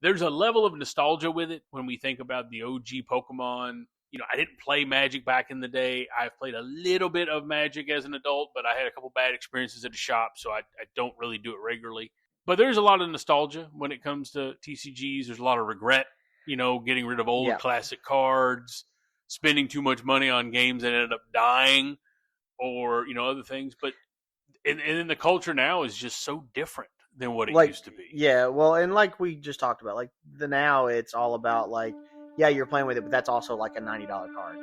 there's a level of nostalgia with it when we think about the OG Pokemon. I didn't play Magic back in the day. I've played a little bit of Magic as an adult, but I had a couple bad experiences at the shop, so I don't really do it regularly. But there's a lot of nostalgia when it comes to TCGs. There's a lot of regret, getting rid of old classic cards, spending too much money on games that ended up dying, or other things. But and then the culture now is just so different than what it used to be. Yeah, well, and like we just talked about, like now it's all about like, yeah, you're playing with it, but that's also like a $90 card.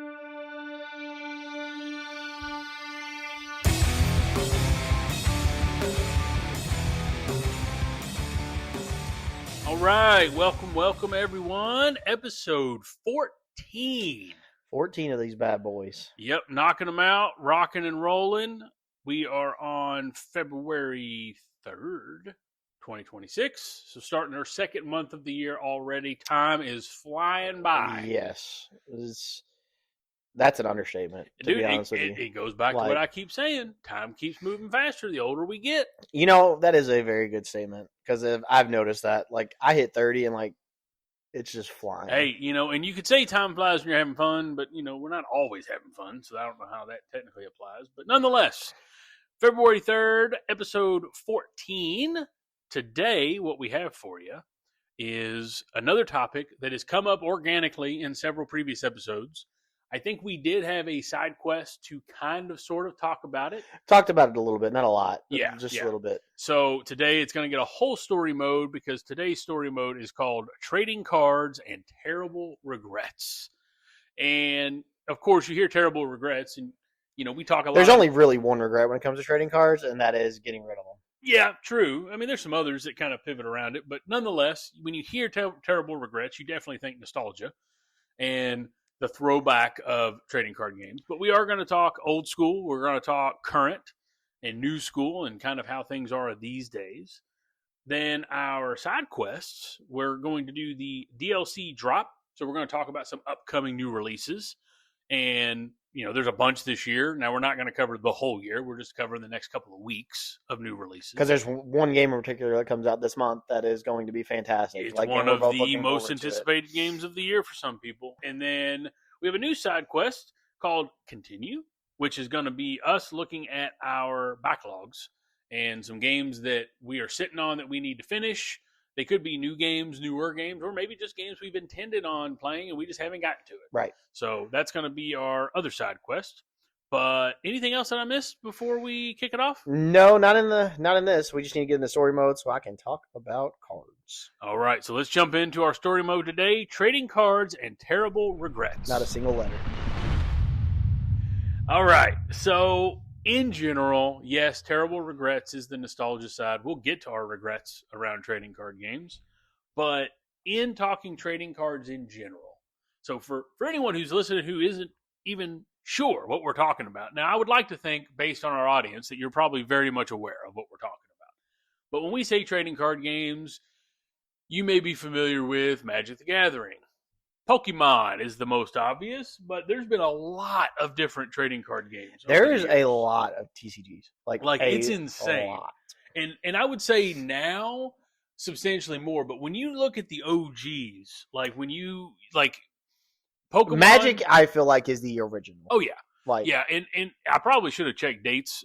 All right, welcome everyone. Episode 14. 14 of these bad boys. Yep, knocking them out, rocking and rolling. We are on February 3rd, 2026. So starting our second month of the year already. Time is flying by. Yes. That's an understatement, to be honest with you. It goes back to what I keep saying. Time keeps moving faster the older we get. That is a very good statement, because I've noticed that. Like, I hit 30 and, it's just flying. Hey, and you could say time flies when you're having fun, but, we're not always having fun, so I don't know how that technically applies. But nonetheless, February 3rd, episode 14. Today, what we have for you is another topic that has come up organically in several previous episodes. I think we did have a side quest to kind of sort of talk about it. Talked about it a little bit, not a lot. Yeah. Just a little bit. So today it's going to get a whole story mode, because today's story mode is called Trading Cards and Terrible Regrets. And, of course, you hear terrible regrets, and, we talk a lot. There's only really one regret when it comes to trading cards, and that is getting rid of them. Yeah, true. I mean, there's some others that kind of pivot around it, but nonetheless, when you hear terrible regrets, you definitely think nostalgia and the throwback of trading card games. But we are going to talk old school. We're going to talk current and new school and kind of how things are these days. Then our side quests, we're going to do the DLC drop. So we're going to talk about some upcoming new releases. And, there's a bunch this year. Now, we're not going to cover the whole year. We're just covering the next couple of weeks of new releases. Because there's one game in particular that comes out this month that is going to be fantastic. It's one of the most anticipated games of the year for some people. And then we have a new side quest called Continue, which is going to be us looking at our backlogs and some games that we are sitting on that we need to finish. They could be new games, newer games, or maybe just games we've intended on playing and we just haven't gotten to it. Right. So that's going to be our other side quest. But anything else that I missed before we kick it off? No, not in this. We just need to get in the story mode so I can talk about cards. All right, so let's jump into our story mode today. Trading Cards and Terrible Regrets. Not a single letter. All right, so in general, yes, Terrible Regrets is the nostalgia side. We'll get to our regrets around trading card games. But in talking trading cards in general, so for anyone who's listening who isn't even sure what we're talking about, now I would like to think, based on our audience, that you're probably very much aware of what we're talking about. But when we say trading card games, you may be familiar with Magic the Gathering. Pokemon is the most obvious, but there's been a lot of different trading card games. There is a lot of TCGs. Like it's insane. Lot. And I would say now substantially more, but when you look at the OGs, Pokemon, Magic, I feel like, is the original. Oh yeah. And I probably should have checked dates,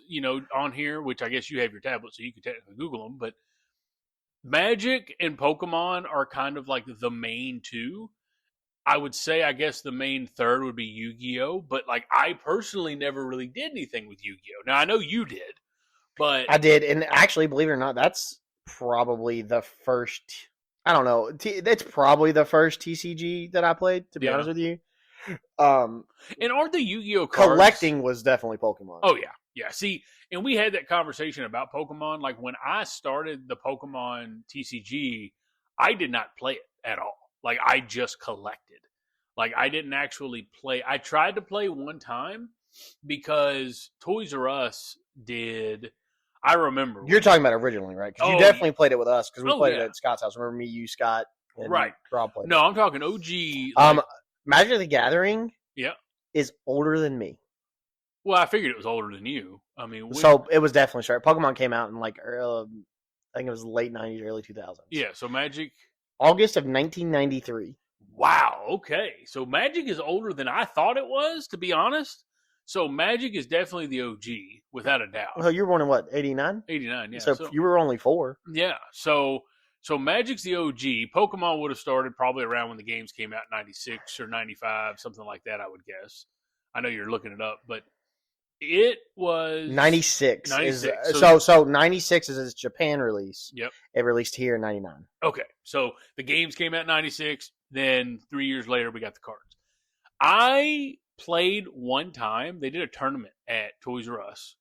on here, which I guess you have your tablet so you can technically Google them, but Magic and Pokemon are kind of like the main two. I would say, I guess the main third would be Yu-Gi-Oh! But, I personally never really did anything with Yu-Gi-Oh! Now, I know you did, but... I did, and actually, believe it or not, that's probably the first... I don't know. That's probably the first TCG that I played, to be honest with you. And aren't the Yu-Gi-Oh! Cards... Collecting was definitely Pokemon. Oh, yeah. Yeah, see, and we had that conversation about Pokemon. Like, when I started the Pokemon TCG, I did not play it at all. Like, I just collected. Like, I didn't actually play. I tried to play one time because Toys R Us did. I remember. You're talking about originally, right? Because you definitely played it with us because we played it at Scott's house. Remember me, you, Scott, and Rob played it. No, I'm talking OG. Magic the Gathering is older than me. Well, I figured it was older than you. I mean, so it was definitely started. Pokemon came out in I think it was late 90s, early 2000s. Yeah, so Magic August of 1993. Wow. Okay. So Magic is older than I thought it was, to be honest. So Magic is definitely the OG, without a doubt. Well, you were born in what, 89? 89. Yeah. So you were only 4. Yeah. So Magic's the OG. Pokemon would have started probably around when the games came out, 96 or 95, something like that, I would guess. I know you're looking it up, but it was 96. 96. So 96 is its Japan release. Yep. It released here in 99. Okay. So the games came out in 96. Then 3 years later, we got the cards. I played one time. They did a tournament at Toys R Us.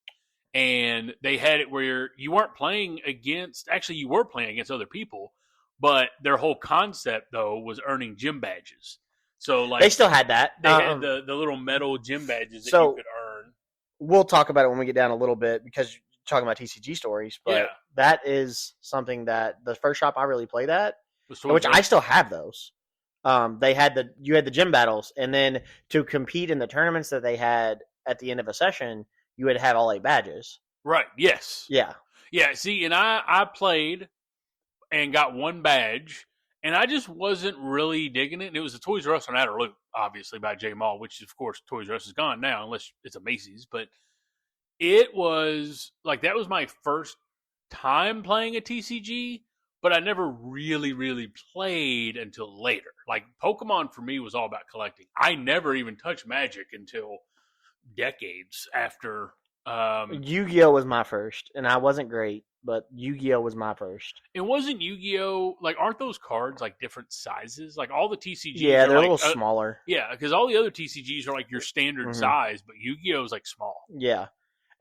And they had it where you weren't playing against, actually you were playing against other people, but their whole concept, though, was earning gym badges. So like they still had that. They had the little metal gym badges that you could earn. We'll talk about it when we get down a little bit because you're talking about TCG stories, but that is something that the first shop I really played at, which I still have those. You had the gym battles, and then to compete in the tournaments that they had at the end of a session, you would have all 8 badges. Right. Yes. Yeah. Yeah. See, and I played and got 1 badge, and I just wasn't really digging it. And it was a Toys R Us on Outer Loop, obviously, by J Mall, which, of course, Toys R Us is gone now, unless it's a Macy's. But it was, like, that was my first time playing a TCG, but I never really, really played until later. Like, Pokemon, for me, was all about collecting. I never even touched Magic until decades after. Yu-Gi-Oh was my first, and I wasn't great, but Yu-Gi-Oh was my first. It wasn't Yu-Gi-Oh, like, aren't those cards like different sizes? Like all the TCGs, yeah, they're like, a little smaller. Yeah, because all the other TCGs are like your standard size, but Yu-Gi-Oh is like small. Yeah,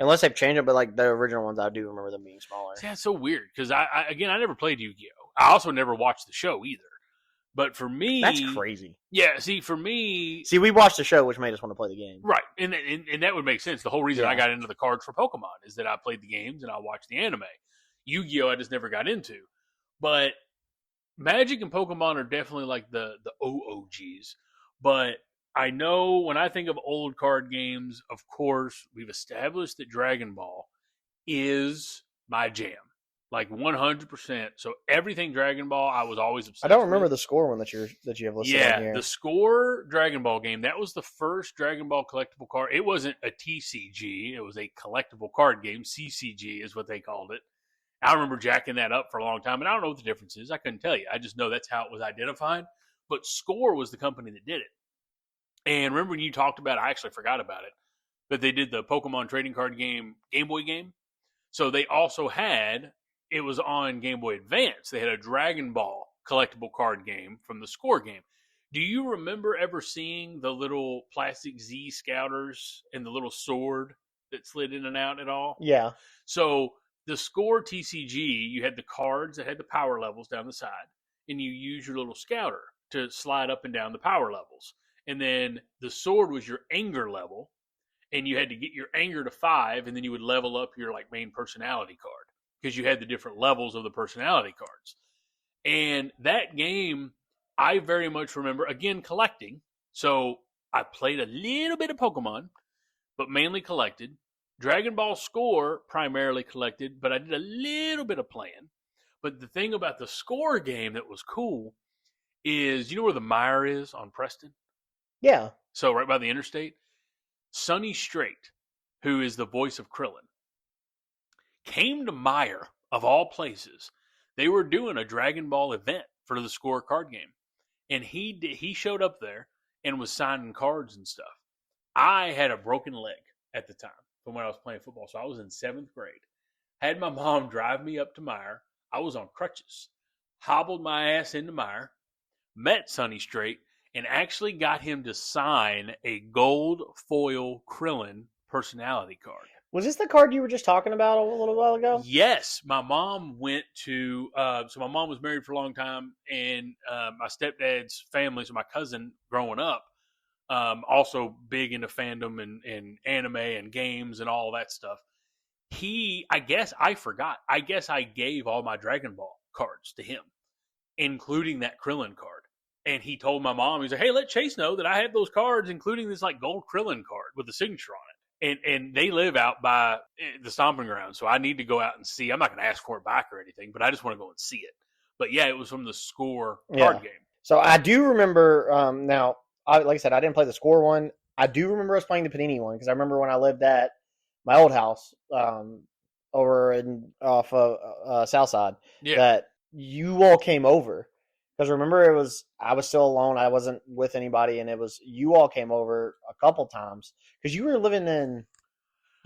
unless they've changed it, but like the original ones, I do remember them being smaller. See, that's so weird because I never played Yu-Gi-Oh. I also never watched the show either. But for me, that's crazy. Yeah, see, for me, we watched the show, which made us want to play the game, right? And that would make sense. The whole reason I got into the cards for Pokemon is that I played the games and I watched the anime. Yu-Gi-Oh, I just never got into. But Magic and Pokemon are definitely like the OOGs. But I know when I think of old card games, of course, we've established that Dragon Ball is my jam. Like 100%. So everything Dragon Ball, I was always obsessed with. I don't remember the score one that you have listed on here. Yeah, the Score Dragon Ball game. That was the first Dragon Ball collectible card. It wasn't a TCG. It was a collectible card game. CCG is what they called it. I remember jacking that up for a long time, and I don't know what the difference is. I couldn't tell you. I just know that's how it was identified. But Score was the company that did it. And remember when you talked about it, I actually forgot about it, but they did the Pokemon trading card game, Game Boy game. So they also had... It was on Game Boy Advance. They had a Dragon Ball collectible card game from the Score game. Do you remember ever seeing the little plastic Z Scouters and the little sword that slid in and out at all? Yeah. So the Score TCG, you had the cards that had the power levels down the side, and you use your little Scouter to slide up and down the power levels. And then the sword was your anger level, and you had to get your anger to 5, and then you would level up your like main personality card, because you had the different levels of the personality cards. And that game, I very much remember, again, collecting. So I played a little bit of Pokemon, but mainly collected. Dragon Ball Score primarily collected, but I did a little bit of playing. But the thing about the Score game that was cool is, you know where the Mire is on Preston? Yeah. So right by the interstate. Sonny Strait, who is the voice of Krillin, came to Mire, of all places. They were doing a Dragon Ball event for the Score card game. And he showed up there and was signing cards and stuff. I had a broken leg at the time from when I was playing football. So I was in 7th grade. Had my mom drive me up to Mire. I was on crutches. Hobbled my ass into Mire. Met Sonny Strait. And actually got him to sign a gold foil Krillin personality card. Was this the card you were just talking about a little while ago? Yes. My mom went to, so my mom was married for a long time, and my stepdad's family, so my cousin growing up, also big into fandom and anime and games and all that stuff. I guess I gave all my Dragon Ball cards to him, including that Krillin card. And he told my mom, he's like, hey, let Chase know that I have those cards, including this like gold Krillin card with the signature on it. And they live out by the stomping ground, so I need to go out and see. I'm not going to ask for it back or anything, but I just want to go and see it. But yeah, it was from the Score card game. So I do remember. Now, like I said, I didn't play the Score one. I do remember us playing the Panini one because I remember when I lived at my old house over off of Southside that you all came over. Because remember, I was still alone. I wasn't with anybody, and it was you all came over a couple times because you were living in.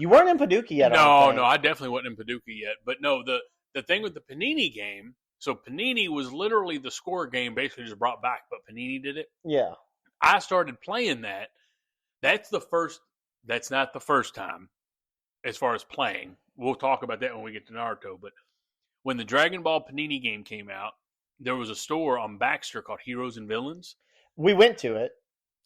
You weren't in Paducah yet. No, I definitely wasn't in Paducah yet. But no, the thing with the Panini game. So Panini was literally the Score game, basically just brought back, but Panini did it. Yeah, I started playing that. That's the first. That's not the first time, as far as playing. We'll talk about that when we get to Naruto. But when the Dragon Ball Panini game came out, there was a store on Baxter called Heroes and Villains. We went to it.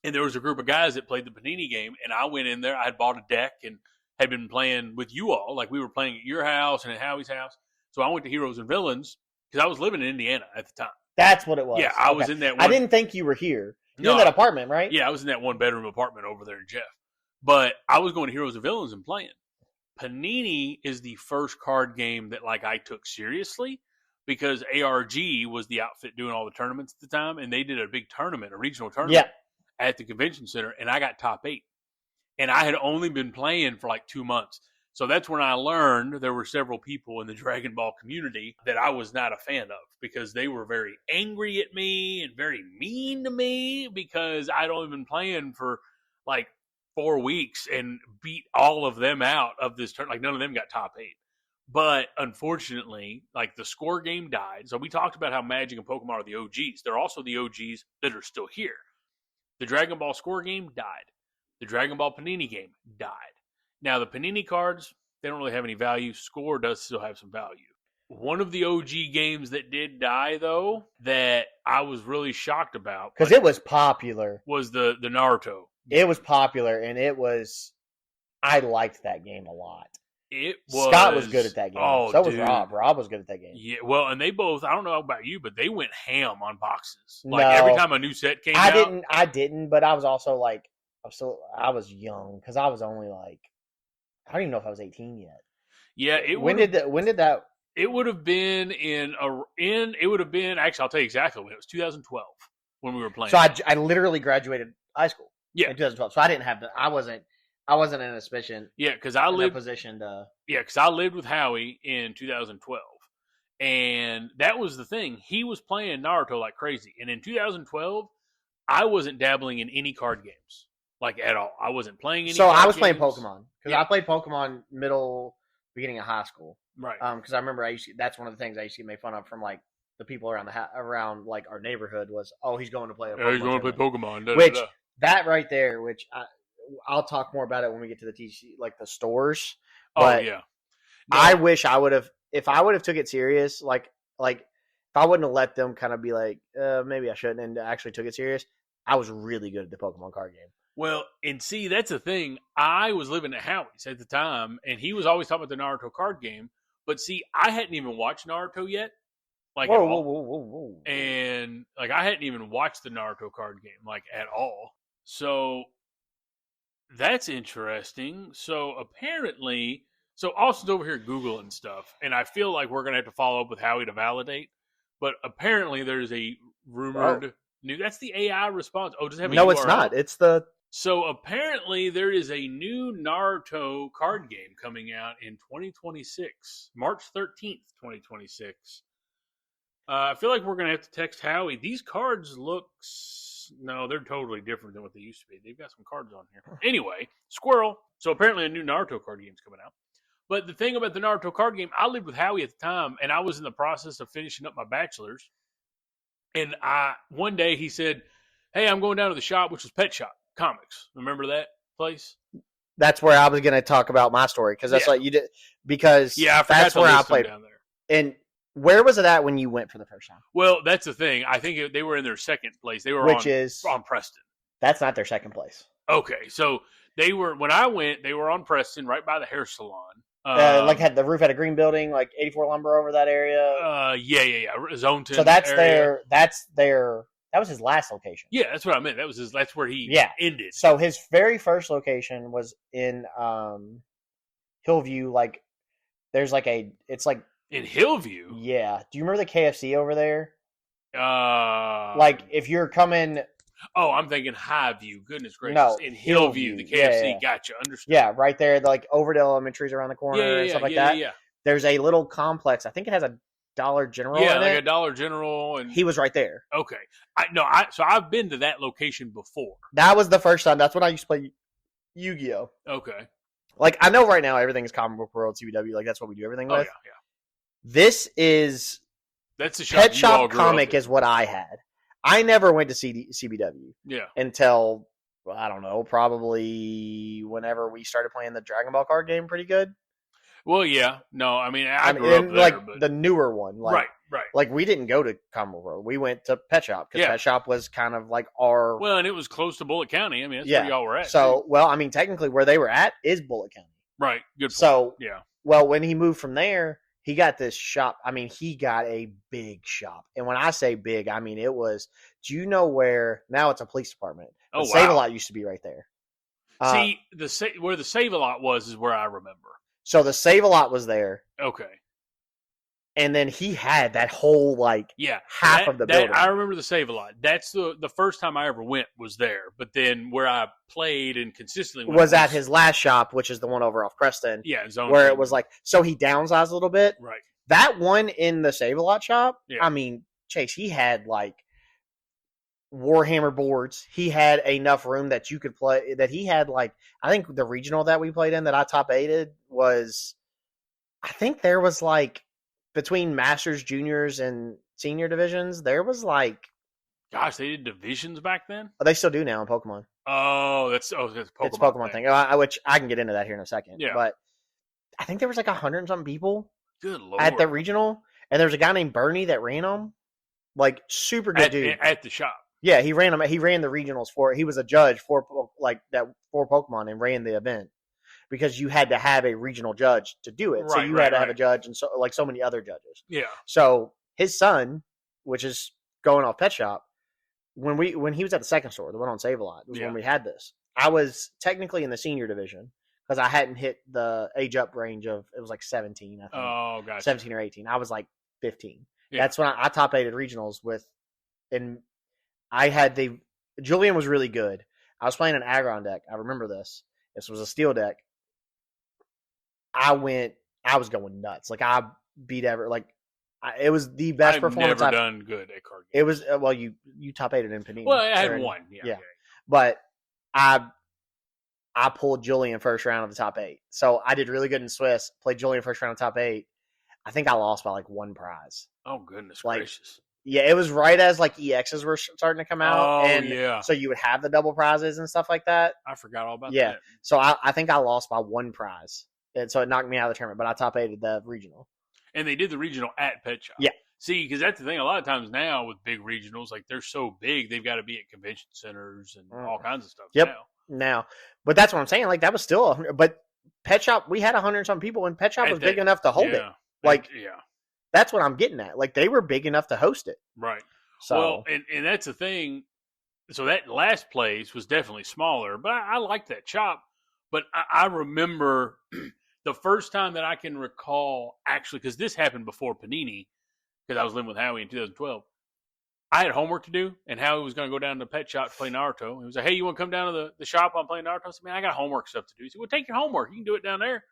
And there was a group of guys that played the Panini game, and I went in there. I had bought a deck and had been playing with you all. Like, we were playing at your house and at Howie's house. So I went to Heroes and Villains because I was living in Indiana at the time. That's what it was. Yeah, I was in that one. I didn't think you were here. You're in that apartment, right? Yeah, I was in that one-bedroom apartment over there in Jeff. But I was going to Heroes and Villains and playing. Panini is the first card game that, like, I took seriously because ARG was the outfit doing all the tournaments at the time, and they did a big tournament, a regional tournament at the convention center, and I got top 8. And I had only been playing for like 2 months. So that's when I learned there were several people in the Dragon Ball community that I was not a fan of because they were very angry at me and very mean to me because I'd only been playing for like 4 weeks and beat all of them out of this turn. Like, none of them got top 8. But unfortunately, like, the Score game died. So we talked about how Magic and Pokemon are the OGs. They're also the OGs that are still here. The Dragon Ball Score game died. The Dragon Ball Panini game died. Now, the Panini cards, they don't really have any value. Score does still have some value. One of the OG games that did die, though, that I was really shocked about. Because it was popular. Was the Naruto. It was popular, and it was... I liked that game a lot. Scott was good at that game. Oh, so was Rob. Rob was good at that game. Yeah, well, and they both, I don't know about you, but they went ham on boxes. Like, every time a new set came out. I didn't, but I was also like, I was young because I was only like, I don't even know if I was 18 yet. Yeah, when did that? It would have been actually, I'll tell you exactly when. It was 2012 when we were playing. So I literally graduated high school. Yeah. In 2012. So I didn't have I wasn't in a position. Yeah, because I lived because I lived with Howie in 2012, and that was the thing. He was playing Naruto like crazy, and in 2012, I wasn't dabbling in any card games. Like, at all. I wasn't playing any. So I was games. playing Pokemon because I played Pokemon beginning of high school. Right. Because I remember that's one of the things I used to get made fun of from like the people around around like our neighborhood was, oh, he's going to play. He's going to play Pokemon. Which that right there, which I'll talk more about it when we get to the TCG, like the stores. But yeah. No. I wish I would have, if I would have took it serious, like if I wouldn't have let them kind of be like, maybe I shouldn't, and actually took it serious. I was really good at the Pokemon card game. Well, and see, that's the thing. I was living at Howie's at the time, and he was always talking about the Naruto card game. But see, I hadn't even watched Naruto yet. Like, whoa. And like, I hadn't even watched the Naruto card game, like, at all. So that's interesting. So apparently, Austin's over here Googling stuff, and I feel like we're going to have to follow up with Howie to validate. But apparently there's a rumored new, that's the AI response. Oh, does it have a No, URL? It's not. It's the... So apparently there is a new Naruto card game coming out in 2026, March 13th, 2026. I feel like we're going to have to text Howie. These cards no, they're totally different than what they used to be. They've got some cards on here. Anyway, Squirrel. So apparently a new Naruto card game's coming out. But the thing about the Naruto card game, I lived with Howie at the time, and I was in the process of finishing up my bachelor's. And one day he said, hey, I'm going down to the shop, which was Pet Shop Comics. Remember that place? That's where I was going to talk about my story, because that's what you did. Because that's where I played down there. And where was it at when you went for the first time? Well, that's the thing. I think they were in their second place. They were on Preston. That's not their second place. Okay, so they were, when I went, they were on Preston, right by the hair salon. Had the roof had a green building, like 84 Lumber over that area. Yeah. Zonton. So that's their. That was his last location. Yeah, that's what I meant. That's where he ended. So his very first location was in Hillview. Like, there's like it's like In Hillview? Yeah. Do you remember the KFC over there? Like, if you're coming... Oh, I'm thinking Highview. Goodness gracious. No, in Hillview, the KFC. Yeah. Gotcha. Understood. Yeah, right there. Like, Overdale Elementary's around the corner and stuff like that. Yeah. There's a little complex. I think it has a Dollar General in it. Yeah, like a Dollar General. And he was right there. Okay. So I've been to that location before. That was the first time. That's when I used to play Yu-Gi-Oh! Okay. Like, I know right now everything is Comic Book World, CBW. Like, that's what we do everything with. Oh, yeah. This is... That's the Pet Shop Comic is what I had. I never went to CBW. Yeah. Until, I don't know, probably whenever we started playing the Dragon Ball card game pretty good. Well, yeah. No, I mean, I grew up there. Like, but... the newer one. Like, right. Like, we didn't go to Comic Book World. We went to Pet Shop. Because Pet Shop was kind of like our... Well, and it was close to Bullitt County. I mean, that's where y'all were at. So, well, I mean, technically where they were at is Bullitt County. Right. Good point. So, yeah. Well, when he moved from there, he got this shop. I mean, he got a big shop. And when I say big, I mean, it was... Do you know where... Now it's a police department. Oh, wow. Save-A-Lot used to be right there. See, where the Save-A-Lot was is where I remember. So the Save-A-Lot was there. Okay. And then he had that whole, like, half of the building. I remember the Save-A-Lot. That's the first time I ever went was there. But then where I played and consistently went was at his last shop, which is the one over off Creston. Yeah, where it was like, so he downsized a little bit. Right. That one in the Save-A-Lot shop, I mean, Chase, he had, like, Warhammer boards. He had enough room that you could play, that he had, like, I think the regional that we played in that I top 8'd was, I think there was, like, between Masters, Juniors, and Senior divisions, there was, like... Gosh, they did divisions back then? Oh, they still do now in Pokemon. Oh, that's Pokemon. It's a Pokemon thing, which I can get into that here in a second. Yeah. But I think there was, like, 100 and something people. Good Lord. At the regional, and there was a guy named Bernie that ran them. Like, super good dude. At the shop. Yeah, he ran them. He ran the regionals for it. He was a judge for Pokemon and ran the event because you had to have a regional judge to do it. So you had to have a judge and so many other judges. Yeah. So his son, which is going off Pet Shop, when he was at the second store, the one on Save-A-Lot, was when we had this. I was technically in the senior division because I hadn't hit the age up range of, it was like 17, I think. Oh, gotcha. 17 or 18. I was like 15. Yeah. That's when I top 8'd regionals with, and I had Julian was really good. I was playing an Aggron deck. I remember this. This was a steel deck. I was going nuts. Like, I beat it was the best performance I've never done good at card games. It was, well, you top 8'd in Panini. Well, I had one. Yeah. Okay. But I pulled Julian first round of the top 8. So I did really good in Swiss. Played Julian first round of top 8. I think I lost by like one prize. Oh, goodness gracious. Yeah, it was right as like EXs were starting to come out. Oh, and yeah. So you would have the double prizes and stuff like that. I forgot all about that. Yeah. So I think I lost by one prize. And so it knocked me out of the tournament, but I top 8'd the regional. And they did the regional at Pet Shop. Yeah. See, because that's the thing. A lot of times now with big regionals, like, they're so big, they've got to be at convention centers and all kinds of stuff. Yep. Now. But that's what I'm saying. Like, that was still 100. But Pet Shop, we had 100-some people, and Pet Shop was big enough to hold it. Like, that's what I'm getting at. Like, they were big enough to host it. Right. So, well, and that's the thing. So that last place was definitely smaller, but I liked that shop. But I remember the first time that I can recall, actually, because this happened before Panini, because I was living with Howie in 2012. I had homework to do, and Howie was going to go down to the pet shop to play Naruto. He was like, hey, you want to come down to the shop? I'm playing Naruto. I said, man, I got homework stuff to do. He said, well, take your homework. You can do it down there.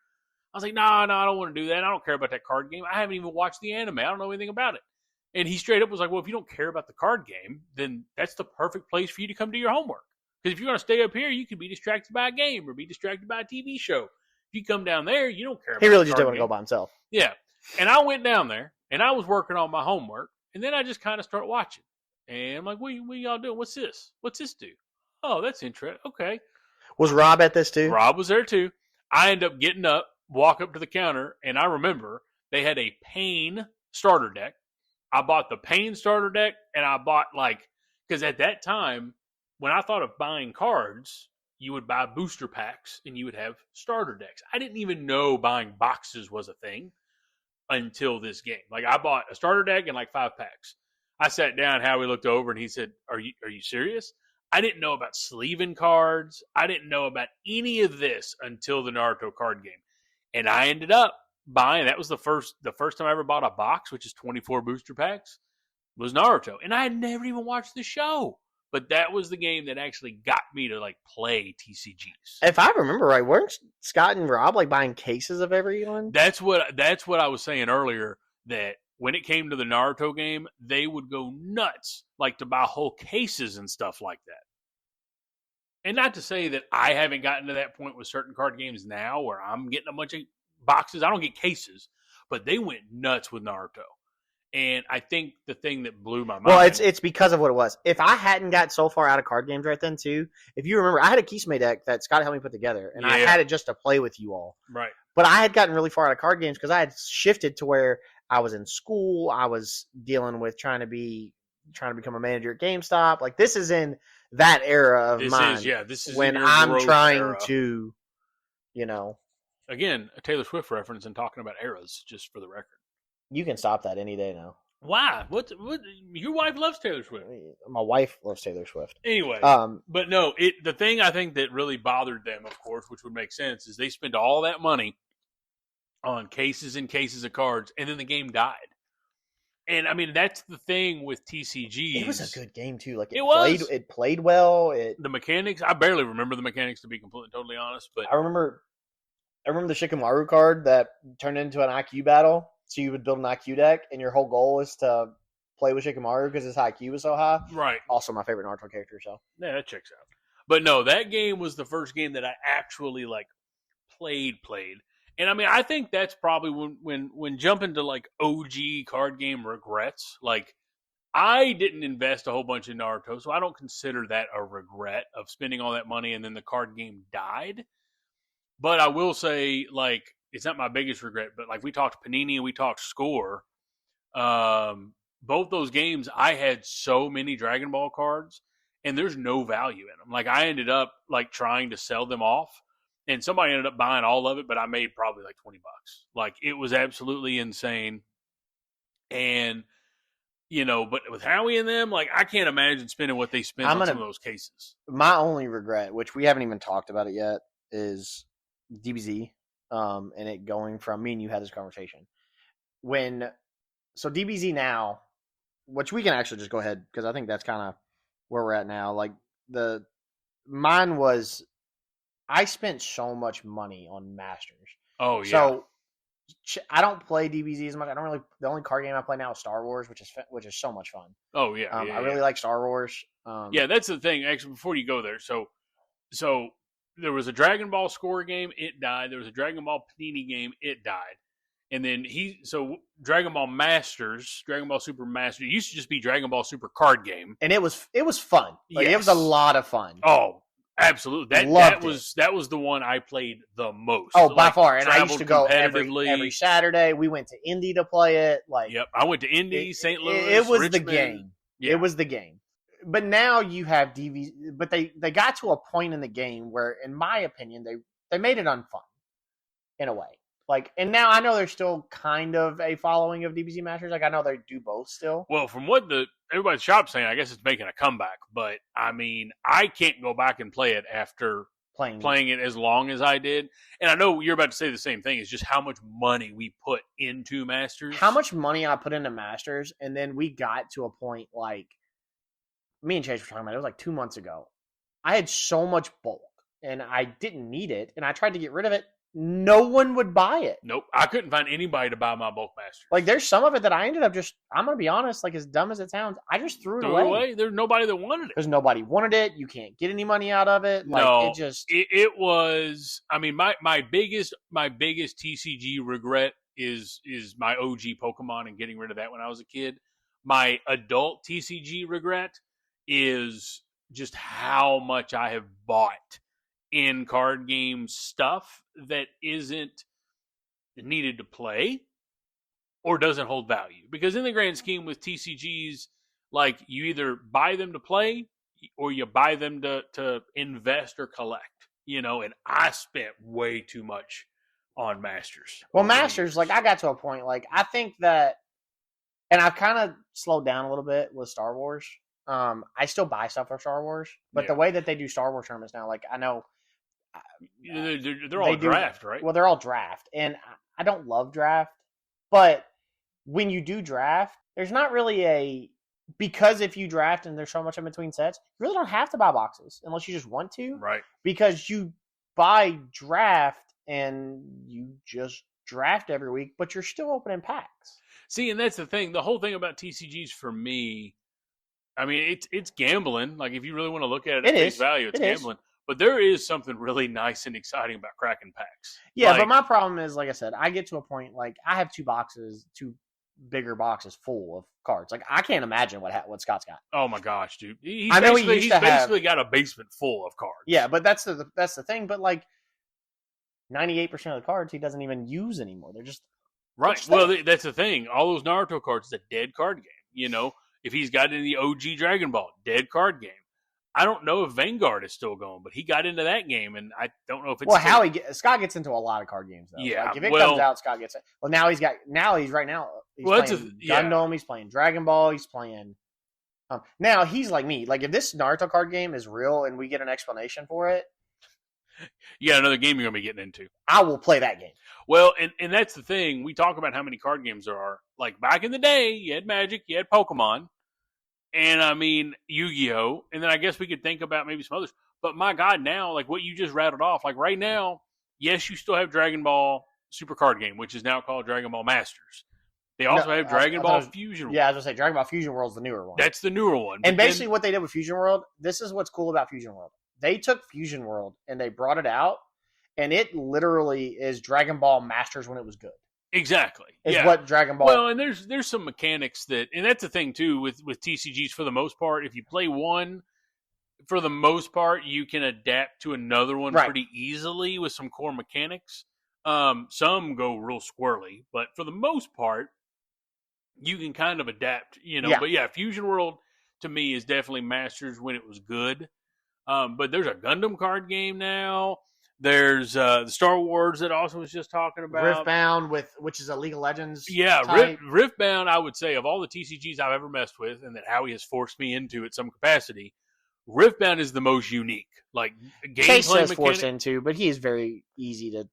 I was like, no, I don't want to do that. I don't care about that card game. I haven't even watched the anime. I don't know anything about it. And he straight up was like, well, if you don't care about the card game, then that's the perfect place for you to come do your homework. Because if you're going to stay up here, you could be distracted by a game or be distracted by a TV show. If you come down there, you don't care about He really just didn't want to go by himself. Yeah. And I went down there, and I was working on my homework, and then I just kind of start watching. And I'm like, what y'all doing? What's this? What's this do? Oh, that's interesting. Okay. Was Rob at this too? Rob was there too. I end up getting up, walk up to the counter, and I remember they had a Pain starter deck. I bought the Pain starter deck, and I bought because at that time, when I thought of buying cards, you would buy booster packs and you would have starter decks. I didn't even know buying boxes was a thing until this game. Like, I bought a starter deck and 5 packs. I sat down, Howie looked over, and he said, are you serious? I didn't know about sleeving cards. I didn't know about any of this until the Naruto card game. And I ended up buying, that was the first time I ever bought a box, which is 24 booster packs, was Naruto. And I had never even watched the show. But that was the game that actually got me to like play TCGs. If I remember right, weren't Scott and Rob like buying cases of everyone? That's what I was saying earlier, that when it came to the Naruto game, they would go nuts, like to buy whole cases and stuff like that. And not to say that I haven't gotten to that point with certain card games now where I'm getting a bunch of boxes. I don't get cases, but they went nuts with Naruto. And I think the thing that blew my mind. Well, it's because of what it was. If I hadn't got so far out of card games right then, too, if you remember, I had a Kisame deck that Scott helped me put together, and I had it just to play with you all. Right. But I had gotten really far out of card games because I had shifted to where I was in school. I was dealing with trying to become a manager at GameStop. Like, this is in that era of mine. This is when I'm trying to, Again, a Taylor Swift reference and talking about eras, just for the record. You can stop that any day now. Why? What? Your wife loves Taylor Swift. My wife loves Taylor Swift. Anyway, but no, the thing I think that really bothered them, of course, which would make sense, is they spent all that money on cases and cases of cards, and then the game died. And I mean, that's the thing with TCGs. It was a good game too. Like it played well. The mechanics, I barely remember the mechanics, to be completely totally honest. But I remember the Shikamaru card that turned into an IQ battle. So you would build an IQ deck, and your whole goal is to play with Shikamaru because his IQ was so high. Right. Also, my favorite Naruto character. So yeah, that checks out. But no, that game was the first game that I actually like played. And I mean, I think that's probably when jumping to like OG card game regrets. Like, I didn't invest a whole bunch in Naruto, so I don't consider that a regret of spending all that money and then the card game died. But I will say, like, it's not my biggest regret, but like we talked Panini and we talked Score, both those games, I had so many Dragon Ball cards, and there's no value in them. Like, I ended up like trying to sell them off, and somebody ended up buying all of it, but I made probably like $20. Like, it was absolutely insane. And but with Howie and them, like, I can't imagine spending what they spent on some of those cases. My only regret, which we haven't even talked about it yet, is DBZ. And it going from, me and you had this conversation. So DBZ now, which we can actually just go ahead, because I think that's kind of where we're at now. Like, mine was, I spent so much money on Masters. Oh, yeah. So I don't play DBZ as much. The only card game I play now is Star Wars, which is so much fun. Oh, yeah. I really like Star Wars. Yeah, that's the thing. Actually, before you go there, so there was a Dragon Ball Score game, it died. There was a Dragon Ball Panini game, it died. And then Dragon Ball Masters, Dragon Ball Super Masters, it used to just be Dragon Ball Super card game. And it was fun. Like, yes. It was a lot of fun. Oh, absolutely. That was the one I played the most. Oh, by far. And I used to go every Saturday. We went to Indy to play it. Like, yep. I went to Indy, St. Louis, it was Richmond. The game. Yeah. It was the game. But now you have DVZ, but they got to a point in the game where, in my opinion, they made it unfun in a way. Like, and now I know there's still kind of a following of DBZ Masters. Like, I know they do both still. Well, from what everybody's shop's saying, I guess it's making a comeback. But I mean, I can't go back and play it after playing it as long as I did. And I know you're about to say the same thing. It's just how much money we put into Masters. How much money I put into Masters, and then we got to a point like, me and Chase were talking about it. It was like 2 months ago. I had so much bulk, and I didn't need it, and I tried to get rid of it. No one would buy it. Nope. I couldn't find anybody to buy my bulk Masters. Like, there's some of it that I ended up I'm going to be honest, like, as dumb as it sounds, I just threw it away. There's nobody that wanted it. There's nobody wanted it. You can't get any money out of it. Like, no, it was, I mean, my biggest TCG regret is my OG Pokemon and getting rid of that when I was a kid. My adult TCG regret is just how much I have bought in card game stuff that isn't needed to play or doesn't hold value. Because in the grand scheme with TCGs, like, you either buy them to play or you buy them to invest or collect, and I spent way too much on Masters. Well, Masters, like, I got to a point, like, I think that, and I've kind of slowed down a little bit with Star Wars. I still buy stuff for Star Wars, but the way that they do Star Wars tournaments now, like, I know they're all draft, right? Well, they're all draft, and I don't love draft, but when you do draft, there's not really because if you draft and there's so much in between sets, you really don't have to buy boxes unless you just want to. Right. Because you buy draft and you just draft every week, but you're still opening packs. See, and that's the thing. The whole thing about TCGs for me, I mean, it's gambling. Like, if you really want to look at it at face value, it's gambling. But there is something really nice and exciting about cracking packs. Yeah, but my problem is, like I said, I get to a point, like, I have two bigger boxes full of cards. Like, I can't imagine what Scott's got. Oh my gosh, dude! He's basically got a basement full of cards. Yeah, but that's the thing. But like, 98% of the cards he doesn't even use anymore. They're just right. Well, that's the thing. All those Naruto cards is a dead card game. You know, if he's got in the OG Dragon Ball, dead card game. I don't know if Vanguard is still going, but he got into that game, and I don't know if it's Scott gets into a lot of card games though. Yeah, like if it comes out, Scott gets it. Well, now he's playing Gundam, he's playing Dragon Ball, he's playing. Now he's like me. Like if this Naruto card game is real and we get an explanation for it, yeah, another game you're gonna be getting into. I will play that game. Well, and that's the thing. We talk about how many card games there are. Like back in the day, you had Magic, you had Pokemon. And I mean, Yu-Gi-Oh! And then I guess we could think about maybe some others. But my God, now, like what you just rattled off, like right now, yes, you still have Dragon Ball Super Card Game, which is now called Dragon Ball Masters. They also have Dragon Ball Fusion World. Yeah, I was going to say, Dragon Ball Fusion World is the newer one. That's the newer one. And basically what they did with Fusion World, this is what's cool about Fusion World. They took Fusion World and they brought it out, and it literally is Dragon Ball Masters when it was good. Exactly. Is what Dragon Ball. Well, and there's some mechanics that, and that's the thing too with TCGs for the most part. If you play one, for the most part, you can adapt to another one pretty easily with some core mechanics. Some go real squirrely, but for the most part, you can kind of adapt. You know, but yeah, Fusion World to me is definitely Masters when it was good. But there's a Gundam card game now. There's the Star Wars that also was just talking about. Riftbound, which is a League of Legends. Yeah, Riftbound, I would say, of all the TCGs I've ever messed with and that Howie has forced me into at some capacity, Riftbound is the most unique. Like, gameplay says forced into, but he is very easy to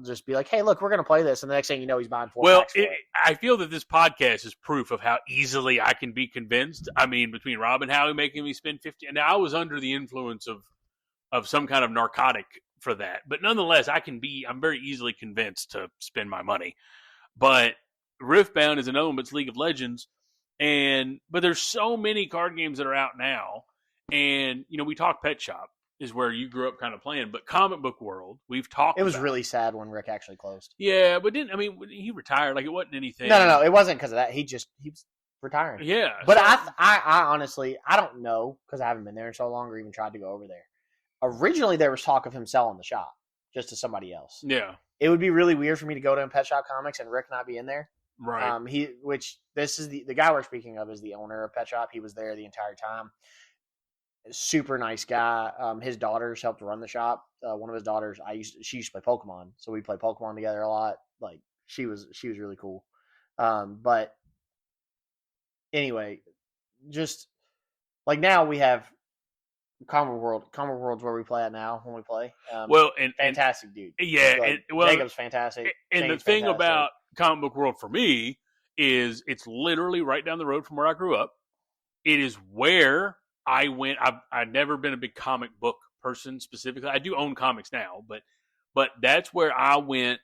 just be like, hey, look, we're going to play this. And the next thing you know, he's buying 4 packs for it. I feel that this podcast is proof of how easily I can be convinced. I mean, between Rob and Howie making me spend $50, and I was under the influence of some kind of narcotic for that. But nonetheless, I'm very easily convinced to spend my money. But Riftbound is another one, but it's League of Legends. But there's so many card games that are out now. And, you know, we talk Pet Shop is where you grew up kind of playing, but Comic Book World, we've talked It was really sad when Rick actually closed. Yeah, but he retired. Like, it wasn't anything. No, it wasn't because of that. He was retiring. Yeah. But I honestly, I don't know because I haven't been there in so long or even tried to go over there. Originally, there was talk of him selling the shop just to somebody else. Yeah. It would be really weird for me to go to Pet Shop Comics and Rick not be in there. Right. This is the guy we're speaking of is the owner of Pet Shop. He was there the entire time. Super nice guy. His daughters helped run the shop. One of his daughters, she used to play Pokemon, so we play Pokemon together a lot. Like she was really cool. But anyway, just like now we have Comic World. Comic World's where we play at now when we play. Fantastic dude. Yeah, Jacob's fantastic. And the thing about Comic Book World for me is it's literally right down the road from where I grew up. It is where I went. I've never been a big comic book person specifically. I do own comics now, but that's where I went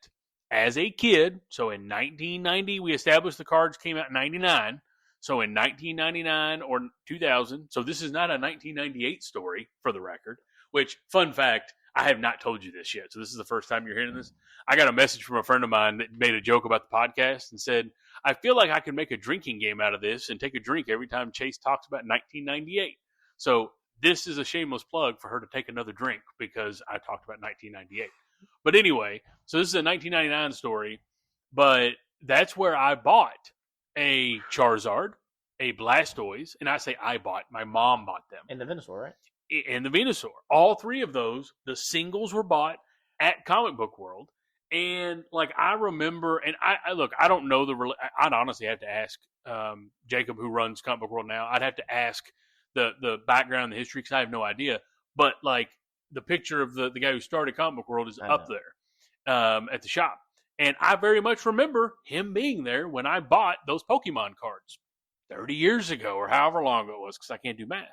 as a kid. So in 1990, we established the cards came out in 99. So in 1999 or 2000, so this is not a 1998 story for the record, which, fun fact, I have not told you this yet. So this is the first time you're hearing this. I got a message from a friend of mine that made a joke about the podcast and said, I feel like I can make a drinking game out of this and take a drink every time Chase talks about 1998. So this is a shameless plug for her to take another drink because I talked about 1998. But anyway, so this is a 1999 story, but that's where I bought a Charizard, a Blastoise, and I say I bought, my mom bought them. And the Venusaur, right? And the Venusaur. All three of those, the singles were bought at Comic Book World. And like I remember, and I look, I don't know I'd honestly have to ask Jacob, who runs Comic Book World now. I'd have to ask the background, the history, because I have no idea. But like the picture of the guy who started Comic Book World is up there at the shop. And I very much remember him being there when I bought those Pokemon cards 30 years ago or however long ago it was, because I can't do math.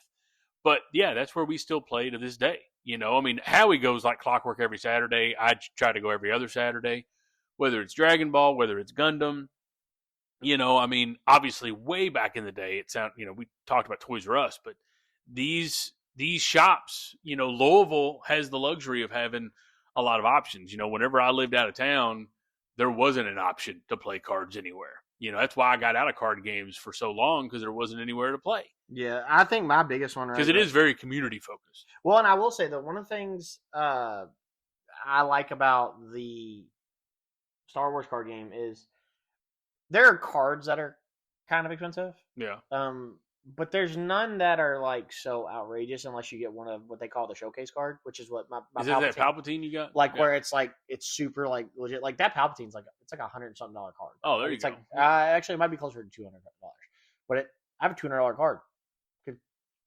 But yeah, that's where we still play to this day. You know, I mean, Howie goes like clockwork every Saturday. I try to go every other Saturday, whether it's Dragon Ball, whether it's Gundam. You know, I mean, obviously, way back in the day, we talked about Toys R Us, but these shops, you know, Louisville has the luxury of having a lot of options. You know, whenever I lived out of town, there wasn't an option to play cards anywhere. You know, that's why I got out of card games for so long, because there wasn't anywhere to play. Yeah, I think my biggest one, because it is very community focused. Well, and I will say that one of the things I like about the Star Wars card game is there are cards that are kind of expensive. Yeah. But there's none that are like so outrageous unless you get one of what they call the showcase card, which is what my is Palpatine, that Palpatine you got? Like where it's like it's super like legit. Like that Palpatine's like it's like $100 something card. Oh, there you go. Like actually it might be closer to $200, but I have a $200 card. Could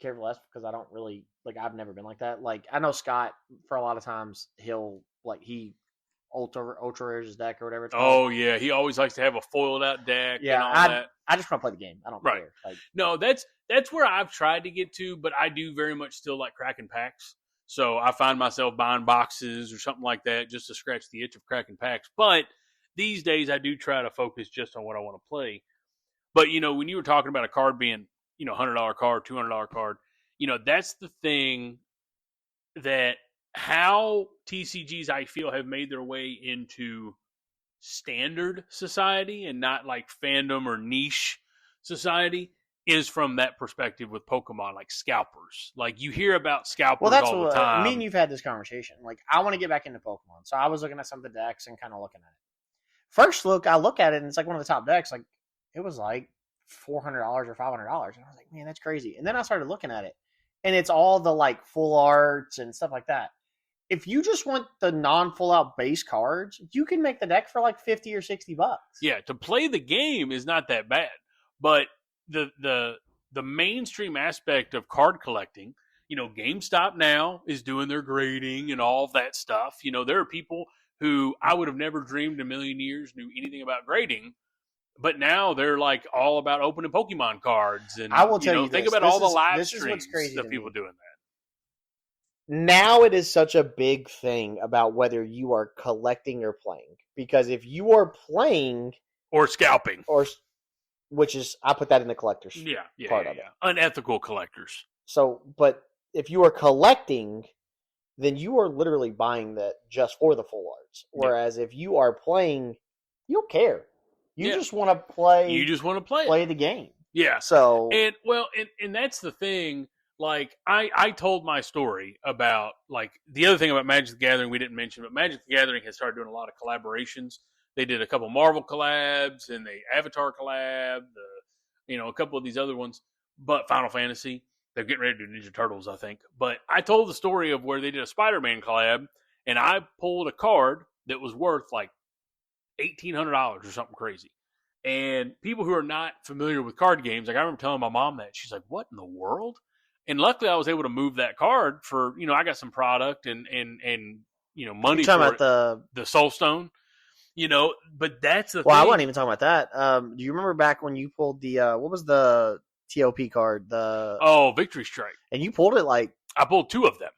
care less because I don't really like. I've never been like that. Like I know Scott for a lot of times he ultra rares his deck or whatever it's called. Oh yeah, he always likes to have a foiled out deck. Yeah, and all that. I just want to play the game. I don't care. Like, no, that's where I've tried to get to, but I do very much still like cracking packs. So I find myself buying boxes or something like that just to scratch the itch of cracking packs. But these days I do try to focus just on what I want to play. But you know, when you were talking about a card being, you know, $100 card, $200 card, you know, that's the thing that how TCGs I feel have made their way into standard society and not like fandom or niche society is from that perspective with Pokemon, like scalpers. Like you hear about scalpers all the time. Me and you've had this conversation. Like I want to get back into Pokemon, so I was looking at some of the decks and kind of looking at it. First look, I look at it and it's like one of the top decks. Like it was like $400 or $500, and I was like, man, that's crazy. And then I started looking at it, and it's all the like full arts and stuff like that. If you just want the non-full out base cards, you can make the deck for like $50 or $60. Yeah, to play the game is not that bad. But the mainstream aspect of card collecting, you know, GameStop now is doing their grading and all of that stuff. You know, there are people who I would have never dreamed in a million years knew anything about grading, but now they're like all about opening Pokemon cards. And I will tell you, think about all the live streams of people doing that. Now it is such a big thing about whether you are collecting or playing. Because if you are playing... Or scalping. Which is, I put that in the collectors part of it. Unethical collectors. So, but if you are collecting, then you are literally buying that just for the full arts. Whereas if you are playing, you don't care. You just want to play. You just want to play the game. Yeah. So, and that's the thing. Like I told my story about like the other thing about Magic the Gathering we didn't mention, but Magic the Gathering has started doing a lot of collaborations. They did a couple Marvel collabs and the Avatar collab, a couple of these other ones. But Final Fantasy, they're getting ready to do Ninja Turtles, I think. But I told the story of where they did a Spider-Man collab, and I pulled a card that was worth like $1,800 or something crazy. And people who are not familiar with card games, like I remember telling my mom that. She's like, "What in the world?" And luckily, I was able to move that card for, I got some product and money you're talking for about the Soul Stone. But that's the thing. Well, I wasn't even talking about that. Do you remember back when you pulled the, what was the TOP card? Victory Strike. And you pulled it like... I pulled two of them.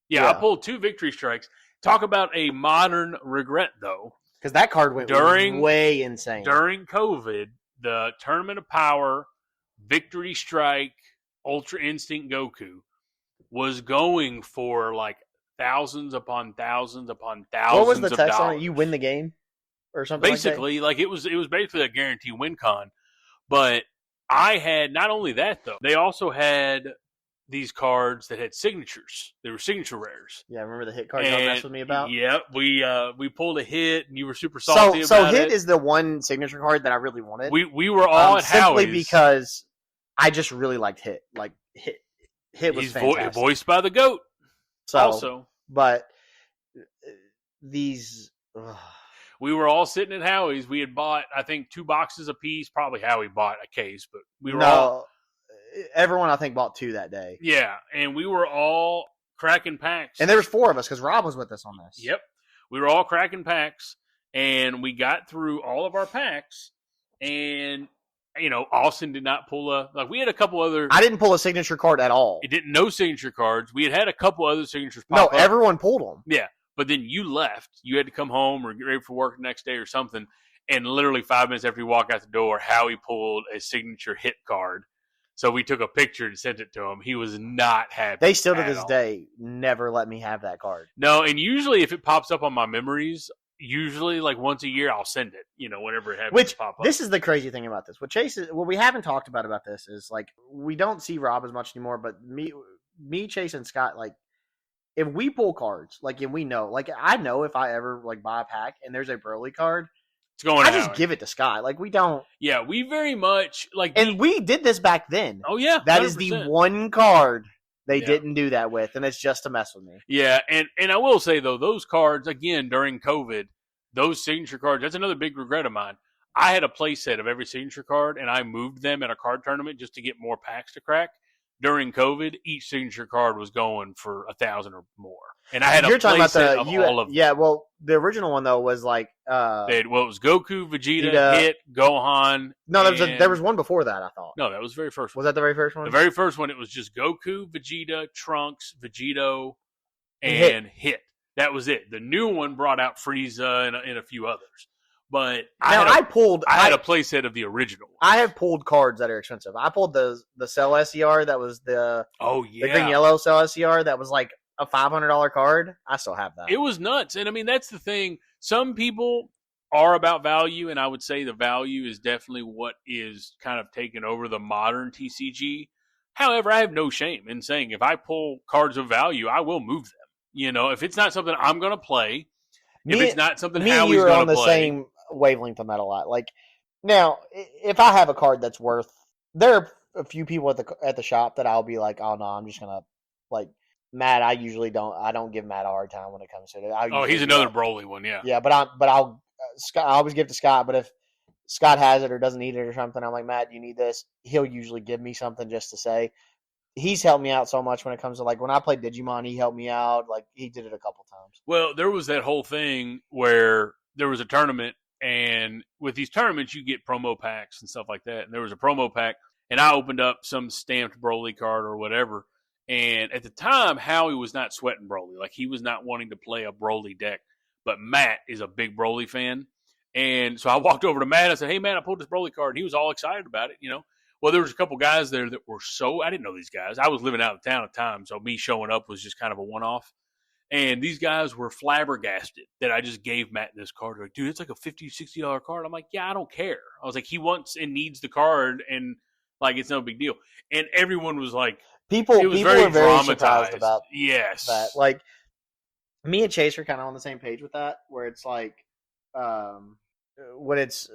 Yeah, I pulled two Victory Strikes. Talk about a modern regret, though. Because that card went way insane. During COVID, the Tournament of Power, Victory Strike, Ultra Instinct Goku was going for like thousands upon thousands upon thousands of dollars. What was the text on it? You win the game? Or something basically, like it was basically a guarantee win con. But I had not only that though, they also had these cards that had signatures. They were signature rares. Yeah, I remember the hit card you messed with me about? Yep, we pulled a hit and you were super salty about it. So hit is the one signature card that I really wanted. We were all at Howie's. Simply because I just really liked hit. Like hit was fantastic. Voiced by the GOAT. So, also. But these... We were all sitting at Howie's. We had bought, I think, 2 boxes apiece. Probably Howie bought a case, but we were all... Everyone, I think, bought 2 that day. Yeah, and we were all cracking packs. And there was 4 of us, because Rob was with us on this. Yep. We were all cracking packs, And we got through all of our packs, and Austin did not pull we had a couple other. I didn't pull a signature card at all. It didn't no signature cards. We had a couple other signatures. No, everyone pulled them. Yeah, but then you left. You had to come home or get ready for work the next day or something. And literally 5 minutes after you walk out the door, Howie pulled a signature hit card. So we took a picture and sent it to him. He was not happy. They still to this day never let me have that card. No, and usually if it pops up on my memories, usually like once a year I'll send it, whenever it happens to pop up. This is the crazy thing about this. What we haven't talked about this is like we don't see Rob as much anymore, but me, Chase, and Scott, like if we pull cards, like and we know, like I know if I ever like buy a pack and there's a Broly card, it's going. I just give it to Scott. Like we don't. Yeah, we very much like. And we did this back then. Oh yeah, 100%. That is the one card they didn't do that with, and it's just to mess with me. Yeah, and I will say though, those cards again during COVID, those signature cards. That's another big regret of mine. I had a play set of every signature card, and I moved them at a card tournament just to get more packs to crack. During COVID, each signature card was going for 1,000 or more, and I had a play set of all of them. Yeah, well, the original one though was like it was Goku, Vegeta, Hit, Gohan. No, there was one before that. I thought. No, that was the very first one. Was that the very first one? The very first one, it was just Goku, Vegeta, Trunks, Vegeto, and Hit. That was it. The new one brought out Frieza and a few others. But I had a play set of the original ones. I have pulled cards that are expensive. I pulled the Cell SCR that was the green yellow Cell SCR that was like a $500 card. I still have that. It was nuts. And I mean, that's the thing. Some people are about value, and I would say the value is definitely what is kind of taken over the modern TCG. However, I have no shame in saying if I pull cards of value, I will move them. If it's not something I'm going to play, if it's not something Howie's going to play. On the same wavelength on that a lot. Like now, if I have a card that's worth, there are a few people at the shop that I'll be like, oh no, I'm just gonna like Matt. I don't give Matt a hard time when it comes to it. He's another Broly one, yeah. Yeah, but I'll Scott, I always give it to Scott. But if Scott has it or doesn't need it or something, I'm like, Matt, you need this. He'll usually give me something just to say. He's helped me out so much when it comes to like when I played Digimon, he helped me out. Like he did it a couple times. Well, there was that whole thing where there was a tournament. And with these tournaments, you get promo packs and stuff like that. And there was a promo pack, and I opened up some stamped Broly card or whatever. And at the time, Howie was not sweating Broly. Like, he was not wanting to play a Broly deck. But Matt is a big Broly fan. And so I walked over to Matt and I said, hey, man, I pulled this Broly card. And he was all excited about it, Well, there was a couple guys there that were I didn't know these guys. I was living out of town at the time, so me showing up was just kind of a one-off. And these guys were flabbergasted that I just gave Matt this card. They're like, dude, it's like a $50, $60 card. I'm like, yeah, I don't care. I was like, he wants and needs the card, and like it's no big deal. And everyone was like, people were very surprised about that. Like, me and Chase are kind of on the same page with that, where it's like, when it's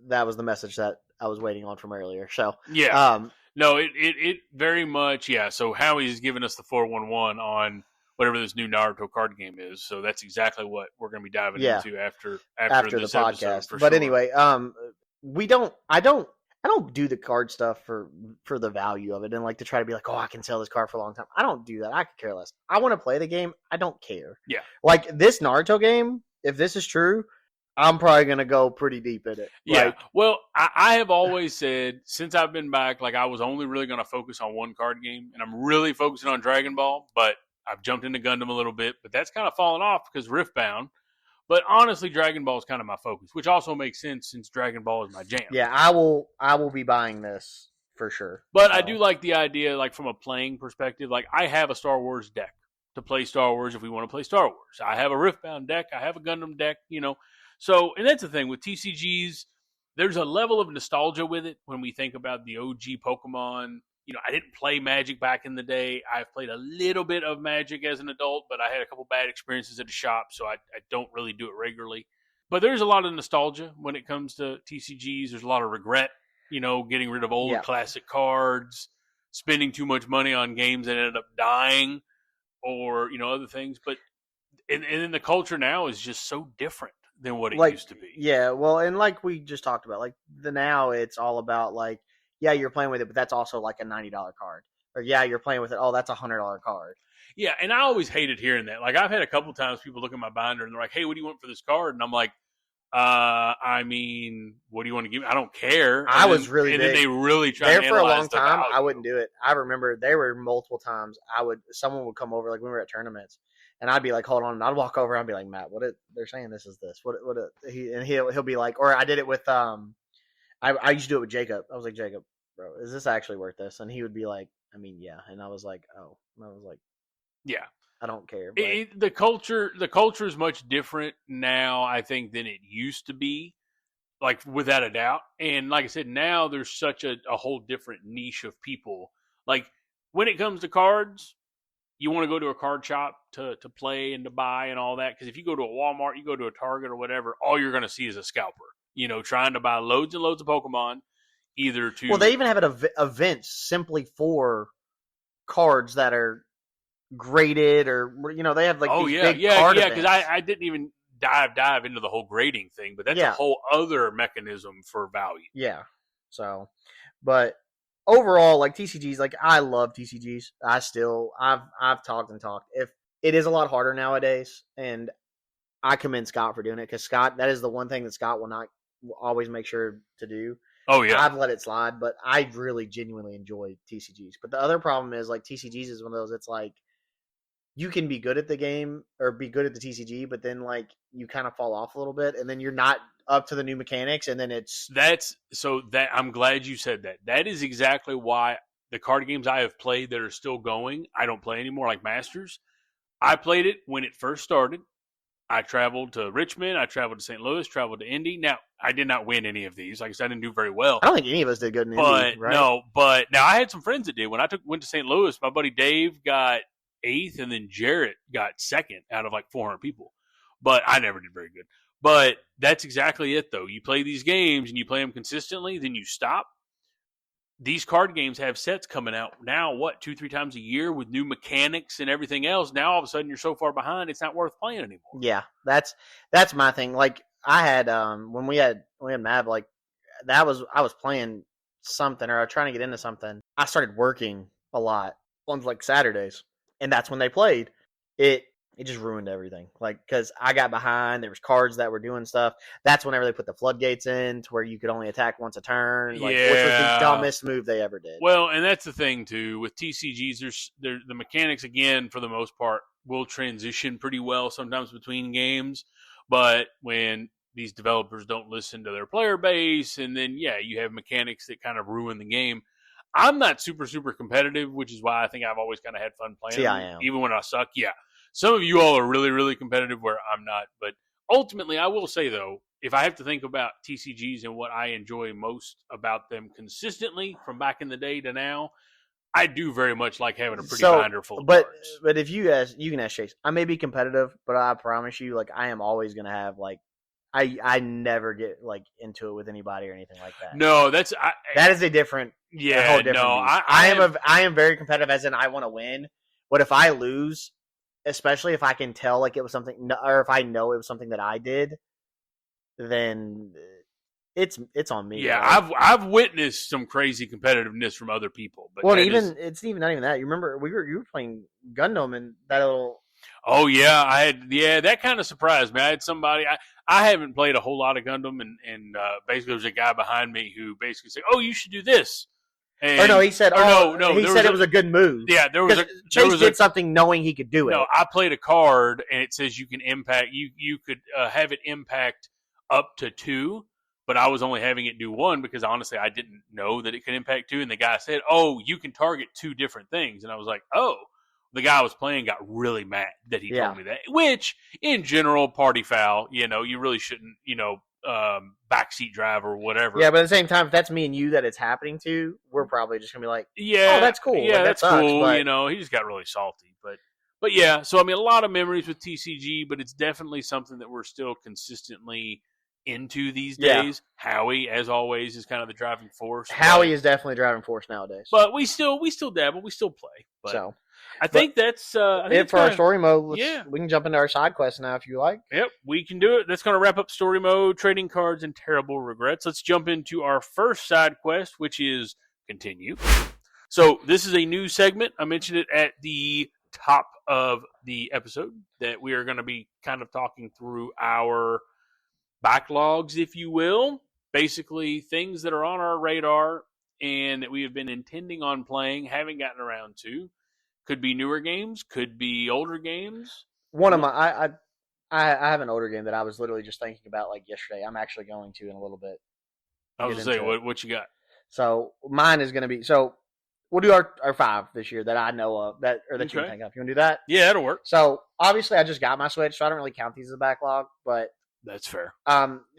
that was the message that I was waiting on from earlier. So yeah, no, it very much So Howie's giving us the 411 on whatever this new Naruto card game is. So that's exactly what we're going to be diving into after the podcast. But sure. Anyway, I don't do the card stuff for the value of it and like to try to be like, oh, I can sell this card for a long time. I don't do that. I could care less. I want to play the game. I don't care. Yeah. Like this Naruto game, if this is true, I'm probably going to go pretty deep in it. Yeah. Well, I have always said since I've been back, like I was only really going to focus on one card game, and I'm really focusing on Dragon Ball, but I've jumped into Gundam a little bit, but that's kind of fallen off because Riftbound. But honestly, Dragon Ball is kind of my focus, which also makes sense since Dragon Ball is my jam. Yeah, I will be buying this for sure. But I do like the idea, like from a playing perspective, like I have a Star Wars deck to play Star Wars if we want to play Star Wars. I have a Riftbound deck. I have a Gundam deck, So, and that's the thing with TCGs, there's a level of nostalgia with it when we think about the OG Pokemon. I didn't play Magic back in the day. I've played a little bit of Magic as an adult, but I had a couple bad experiences at the shop, so I don't really do it regularly. But there's a lot of nostalgia when it comes to TCGs. There's a lot of regret, getting rid of old classic cards, spending too much money on games that ended up dying or, other things. But and then the culture now is just so different than what it used to be. Yeah, well, and like we just talked about, like now it's all about like, yeah, you're playing with it, but that's also like a $90 card. Or yeah, you're playing with it. Oh, that's a $100 card. Yeah, and I always hated hearing that. Like I've had a couple times people look at my binder and they're like, "Hey, what do you want for this card?" And I'm like, I mean, what do you want to give me? I don't care. I was really big. And then they really tried there to for a long the time. value. I wouldn't do it. I remember there were multiple times someone would come over, like when we were at tournaments, and I'd be like, hold on, and I'd walk over and I'd be like, Matt, they're saying this is this. He'll be like, or I did it with I used to do it with Jacob. I was like, Jacob, bro, is this actually worth this? And he would be like, I mean, yeah. And I was like, oh. And I was like, yeah. I don't care. The culture is much different now, I think, than it used to be, like without a doubt. And like I said, now there's such a whole different niche of people. Like when it comes to cards, you want to go to a card shop to play and to buy and all that. Because if you go to a Walmart, you go to a Target or whatever, all you're going to see is a scalper. Trying to buy loads and loads of Pokemon, either to... Well, they even have events simply for cards that are graded, or they have like these big card events. Because I didn't even dive into the whole grading thing, but that's a whole other mechanism for value. Yeah. So, but overall, like TCGs, like I love TCGs. I've talked and talked. If it is a lot harder nowadays, and I commend Scott for doing it, because Scott, that is the one thing that Scott will always make sure to do. Oh yeah, I've let it slide, but I really genuinely enjoy TCGs. But the other problem is, like, TCGs is one of those. It's like you can be good at the game or be good at the TCG, but then like you kind of fall off a little bit, and then you're not up to the new mechanics, and then I'm glad you said that. That is exactly why the card games I have played that are still going, I don't play anymore, like Masters. I played it when it first started. I traveled to Richmond. I traveled to St. Louis, traveled to Indy. Now, I did not win any of these. Like I said, I didn't do very well. I don't think any of us did good in Indy, right? No, but now I had some friends that did. When I went to St. Louis, my buddy Dave got 8th, and then Jarrett got 2nd out of like 400 people. But I never did very good. But that's exactly it, though. You play these games, and you play them consistently, then you stop. These card games have sets coming out now, 2-3 times a year with new mechanics and everything else. Now all of a sudden you're so far behind, it's not worth playing anymore. Yeah, that's my thing. Like I had when we had Mav, like I was playing something, or I was trying to get into something. I started working a lot on like Saturdays, and that's when they played. It just ruined everything. Like, because I got behind, there was cards that were doing stuff. That's whenever they put the floodgates in, to where you could only attack once a turn. Like, which was the dumbest move they ever did. Well, and that's the thing too with TCGs. The mechanics, again, for the most part, will transition pretty well sometimes between games. But when these developers don't listen to their player base, and then you have mechanics that kind of ruin the game. I'm not super competitive, which is why I think I've always kind of had fun playing. See, I am. Even when I suck. Yeah. Some of you all are really, really competitive where I'm not. But ultimately, I will say, though, if I have to think about TCGs and what I enjoy most about them consistently from back in the day to now, I do very much like having a pretty binder full of cards. But if you can ask Chase. I may be competitive, but I promise you, like, I am always going to have, like, I never get, like, into it with anybody or anything like that. No, that is a different, whole different I am very competitive, as in I want to win. But if I lose, especially if I can tell, like, it was something, or if I know it was something that I did, then it's on me. Yeah, right? I've witnessed some crazy competitiveness from other people. But it's not even that. You remember you were playing Gundam and that little. Oh yeah, that kind of surprised me. I had somebody I haven't played a whole lot of Gundam, and basically there was a guy behind me who basically said, "Oh, you should do this." And, he said, he said it was a good move. Yeah, Chase did something knowing he could do it. No, I played a card, and it says you can impact. You could have it impact up to 2, but I was only having it do 1 because honestly I didn't know that it could impact 2. And the guy said, "Oh, you can target 2 different things," and I was like, "Oh." The guy I was playing got really mad that he told me that. Which, in general, party foul. You really shouldn't. Backseat drive or whatever. Yeah, but at the same time, if that's me and you that it's happening to, we're probably just gonna be like, "Yeah, oh, that's cool. Yeah, like, that's that sucks, cool." But... He just got really salty. But yeah. So I mean, a lot of memories with TCG, but it's definitely something that we're still consistently into these days. Howie, as always, is kind of the driving force. Howie is definitely driving force nowadays. But we still dabble. We still play. But I think that's it for our story mode. We can jump into our side quest now if you like. Yep, we can do it. That's going to wrap up story mode, trading cards, and terrible regrets. Let's jump into our first side quest, which is continue. So this is a new segment. I mentioned it at the top of the episode that we are going to be kind of talking through our backlogs, if you will. Basically, things that are on our radar and that we have been intending on playing, haven't gotten around to. Could be newer games, could be older games. One of my, I have an older game that I was literally just thinking about like yesterday. I'm actually going to in a little bit. I was going to say, what you got? So mine is going to be, so we'll do our 5 this year that I know of, that you can think of. You want to do that? Yeah, that'll work. So obviously I just got my Switch, so I don't really count these as a backlog, but that's fair.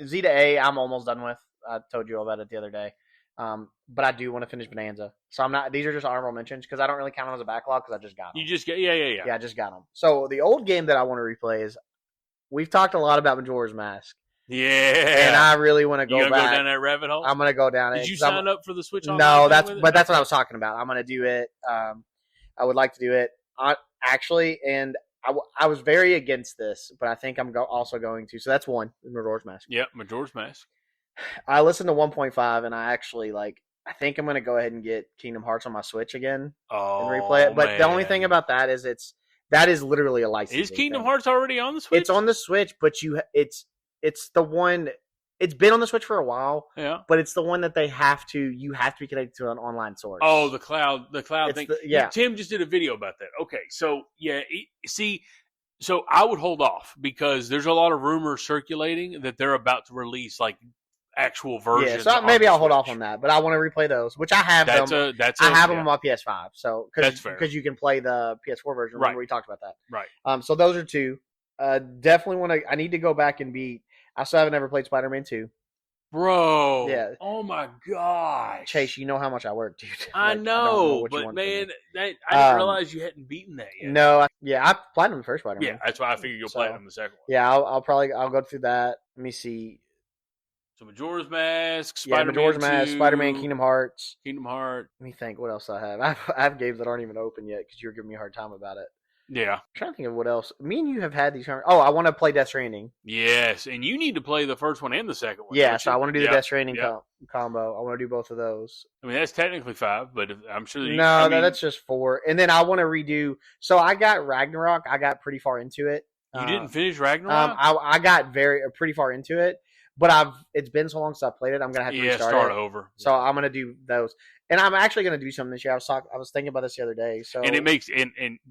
Z to A, I'm almost done with. I told you all about it the other day. But I do want to finish Bonanza. So I'm not, these are just honorable mentions because I don't really count them as a backlog because I just got them. You just get, yeah. Yeah, I just got them. So the old game that I want to replay is, we've talked a lot about Majora's Mask. Yeah. And I really want to go back. Go down that rabbit hole? I'm going to go down it. Did you sign up for the Switch Online? No, that's what I was talking about. I'm going to do it. I would like to do it. Actually, and I was very against this, but I think I'm also going to. So that's one, Majora's Mask. Yep, Majora's Mask. I listened to 1.5, and I actually, I think I'm going to go ahead and get Kingdom Hearts on my Switch again and replay it. But the only thing about that is that is literally a license. Is Kingdom Hearts already on the Switch? It's on the Switch, but it's the one. It's been on the Switch for a while. Yeah, but it's the one that you have to be connected to an online source. Oh, the cloud thing. Yeah, Tim just did a video about that. Okay, so yeah, so I would hold off because there's a lot of rumors circulating that they're about to release actual versions. Yeah, so maybe I'll hold off on that, but I want to replay those, which I have them. I have them on my PS5, so because you can play the PS4 version. Remember we talked about that, right? So those are 2. Definitely want to. I need to go back and beat. I still haven't ever played Spider-Man 2. Bro. Yeah. Oh my gosh. Chase, you know how much I work, dude. I know, but man, I didn't realize you hadn't beaten that yet. No, I platinum the first Spider-Man. Yeah, that's why I figured you'll platinum the second one. Yeah, I'll go through that. Let me see. So Majora's Mask, Spider-Man Majora's Mask, 2, Spider-Man, Kingdom Hearts. Let me think what else I have. I have games that aren't even open yet because you were giving me a hard time about it. Yeah. I'm trying to think of what else. Me and you have had these. Oh, I want to play Death Stranding. Yes, and you need to play the first one and the second one. Yeah, so I want to do the Death Stranding combo. I want to do both of those. I mean, that's technically 5, but I'm sure that No, that's just 4. And then I want to redo. So I got Ragnarok. I got pretty far into it. You didn't finish Ragnarok? I got pretty far into it. But it's been so long since I've played it. I'm gonna have to restart start over. So I'm gonna do those, and I'm actually gonna do something this year. I was thinking about this the other day. So and it makes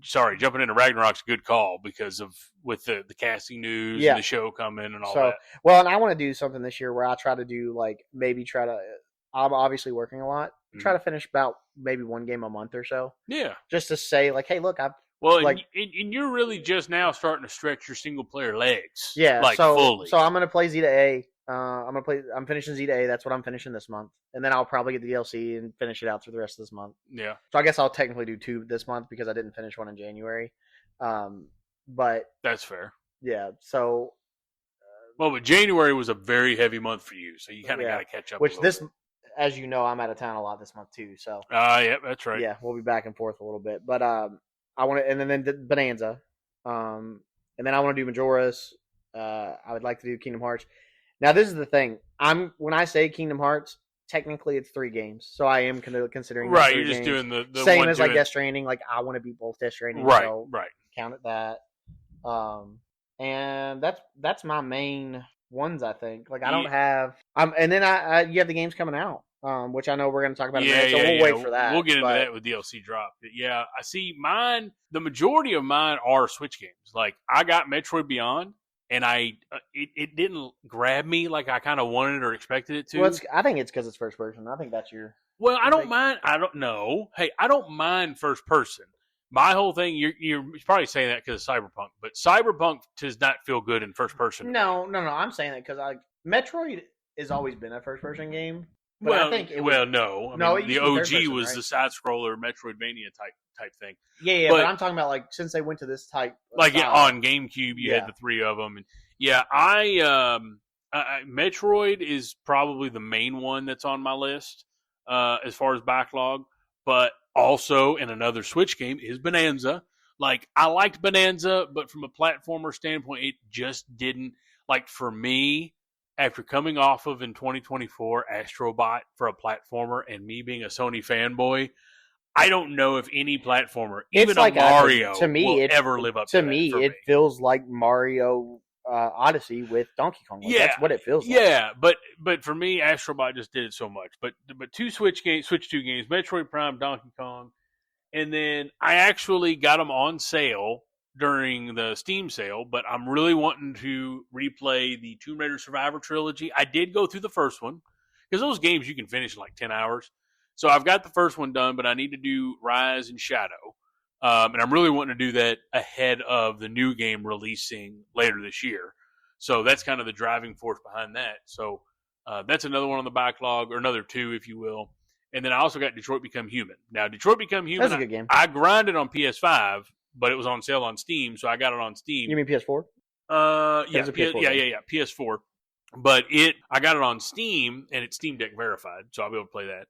sorry, jumping into Ragnarok's a good call because of with the casting news and the show coming and all that. Well, and I want to do something this year where I try to do I'm obviously working a lot. Try to finish about maybe one game a month or so. Yeah, just to say hey, look, and you're really just now starting to stretch your single player legs. Yeah, fully. So I'm gonna play Z to A. I'm finishing Z to A. That's what I'm finishing this month, and then I'll probably get the DLC and finish it out through the rest of this month. Yeah. So I guess I'll technically do 2 this month because I didn't finish one in January. But that's fair. Yeah. So. But January was a very heavy month for you, so you kind of got to catch up. Which as you know, I'm out of town a lot this month too. So. Yeah, that's right. Yeah, we'll be back and forth a little bit, but I want to, and then Bonanza, and then I want to do Majora's. I would like to do Kingdom Hearts. Now, this is the thing. When I say Kingdom Hearts, technically it's 3 games, so I am considering right. You're just doing the same one as Death Stranding. I want to beat both Death Stranding, right? So right. Count it that. And that's my main ones. I think. I don't have. And then you have the games coming out. Which I know we're going to talk about in a minute, so we'll wait for that. We'll get into that with DLC drop. But yeah, I see mine. The majority of mine are Switch games. I got Metroid Beyond, and it didn't grab me like I kind of wanted or expected it to. Well, I think it's because it's first person. I think that's your. Well, I don't mind. I don't know. Hey, I don't mind first person. My whole thing, you're probably saying that because of Cyberpunk, but Cyberpunk does not feel good in first person. No. I'm saying that because Metroid has always been a first person game. But well, I think no. I mean, the OG was the side scroller Metroidvania type thing. Yeah, but I'm talking about since they went to this type. On GameCube, you had the 3 of them, and Metroid is probably the main one that's on my list as far as backlog. But also, in another Switch game is Bonanza. I liked Bonanza, but from a platformer standpoint, it just didn't for me. After coming off of in 2024 Astrobot for a platformer and me being a Sony fanboy, I don't know if any platformer, even a Mario, will ever live up to that. To me, it feels like Mario Odyssey with Donkey Kong. Like, that's what it feels like. Yeah, but for me, Astrobot just did it so much. But 2 Switch 2 games, Metroid Prime, Donkey Kong, and then I actually got them on sale during the Steam sale. But I'm really wanting to replay the Tomb Raider Survivor trilogy. I did go through the first one because those games you can finish in like 10 hours. So I've got the first one done, but I need to do Rise and Shadow. And I'm really wanting to do that ahead of the new game releasing later this year. So that's kind of the driving force behind that. So that's another one on the backlog, or another 2, if you will. And then I also got Detroit Become Human. Now, Detroit Become Human, that's a good game. I grinded on PS5, but it was on sale on Steam, so I got it on Steam. You mean PS4? Yeah, PS4. But I got it on Steam, and it's Steam Deck verified, so I'll be able to play that.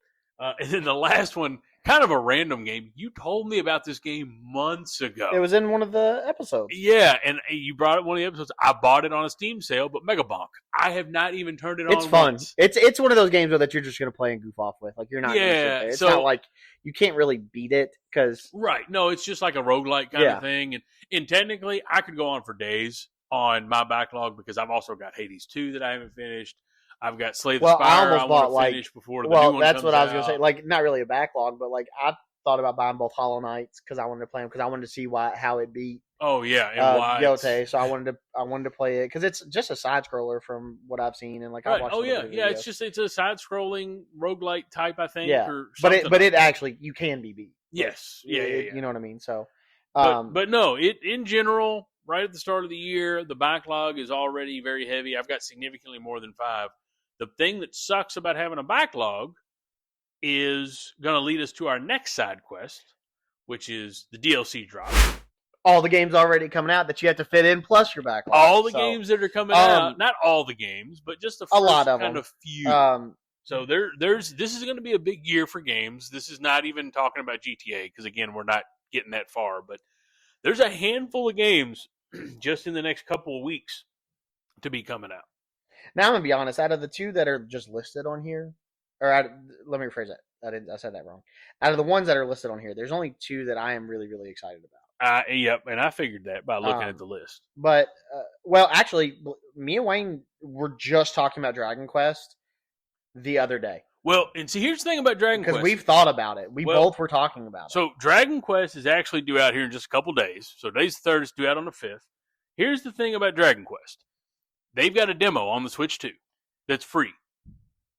And then the last one, kind of a random game. You told me about this game months ago. It was in one of the episodes. Yeah, and you brought it one of the episodes. I bought it on a Steam sale, but Mega Bonk. I have not even turned it on. It's fun. Once. It's one of those games that you're just going to play and goof off with. Like, you're not going to sit there. It's not like you can't really beat it because... Right. No, it's just like a roguelike kind of thing. And technically, I could go on for days on my backlog because I've also got Hades 2 that I haven't finished. I've got Slay the Spire I want to finish before the new one comes out. Well, that's what I was going to say. Like, not really a backlog, but like I thought about buying both Hollow Knights because I wanted to play them because I wanted to see how it beat. Oh yeah, and why Yote. So I wanted to play it because it's just a side scroller from what I've seen and like I watched. Oh yeah, it's a side scrolling roguelike type, I think. Yeah, or but it actually you can be beat. Yes, yeah. You know what I mean. So, but no, it in general, right at the start of the year, the backlog is already very heavy. I've got significantly more than 5. The thing that sucks about having a backlog is going to lead us to our next side quest, which is the DLC drop. All the games already coming out that you have to fit in, plus your backlog. All the games that are coming out, not all the games, but just the first a lot of kind them. Of few. So this is going to be a big year for games. This is not even talking about GTA because again, we're not getting that far. But there's a handful of games just in the next couple of weeks to be coming out. Now I'm gonna be honest. Out of the 2 that are just listed on here, let me rephrase that. I said that wrong. Out of the ones that are listed on here, there's only 2 that I am really, really excited about. Yep, and I figured that by looking at the list. But well, actually, me and Wayne were just talking about Dragon Quest the other day. Well, and see, here's the thing about Dragon Quest. Because we've thought about it. We both were talking about it. So Dragon Quest is actually due out here in just a couple days. So today's the 3rd, it's due out on the 5th. Here's the thing about Dragon Quest. They've got a demo on the Switch 2 that's free.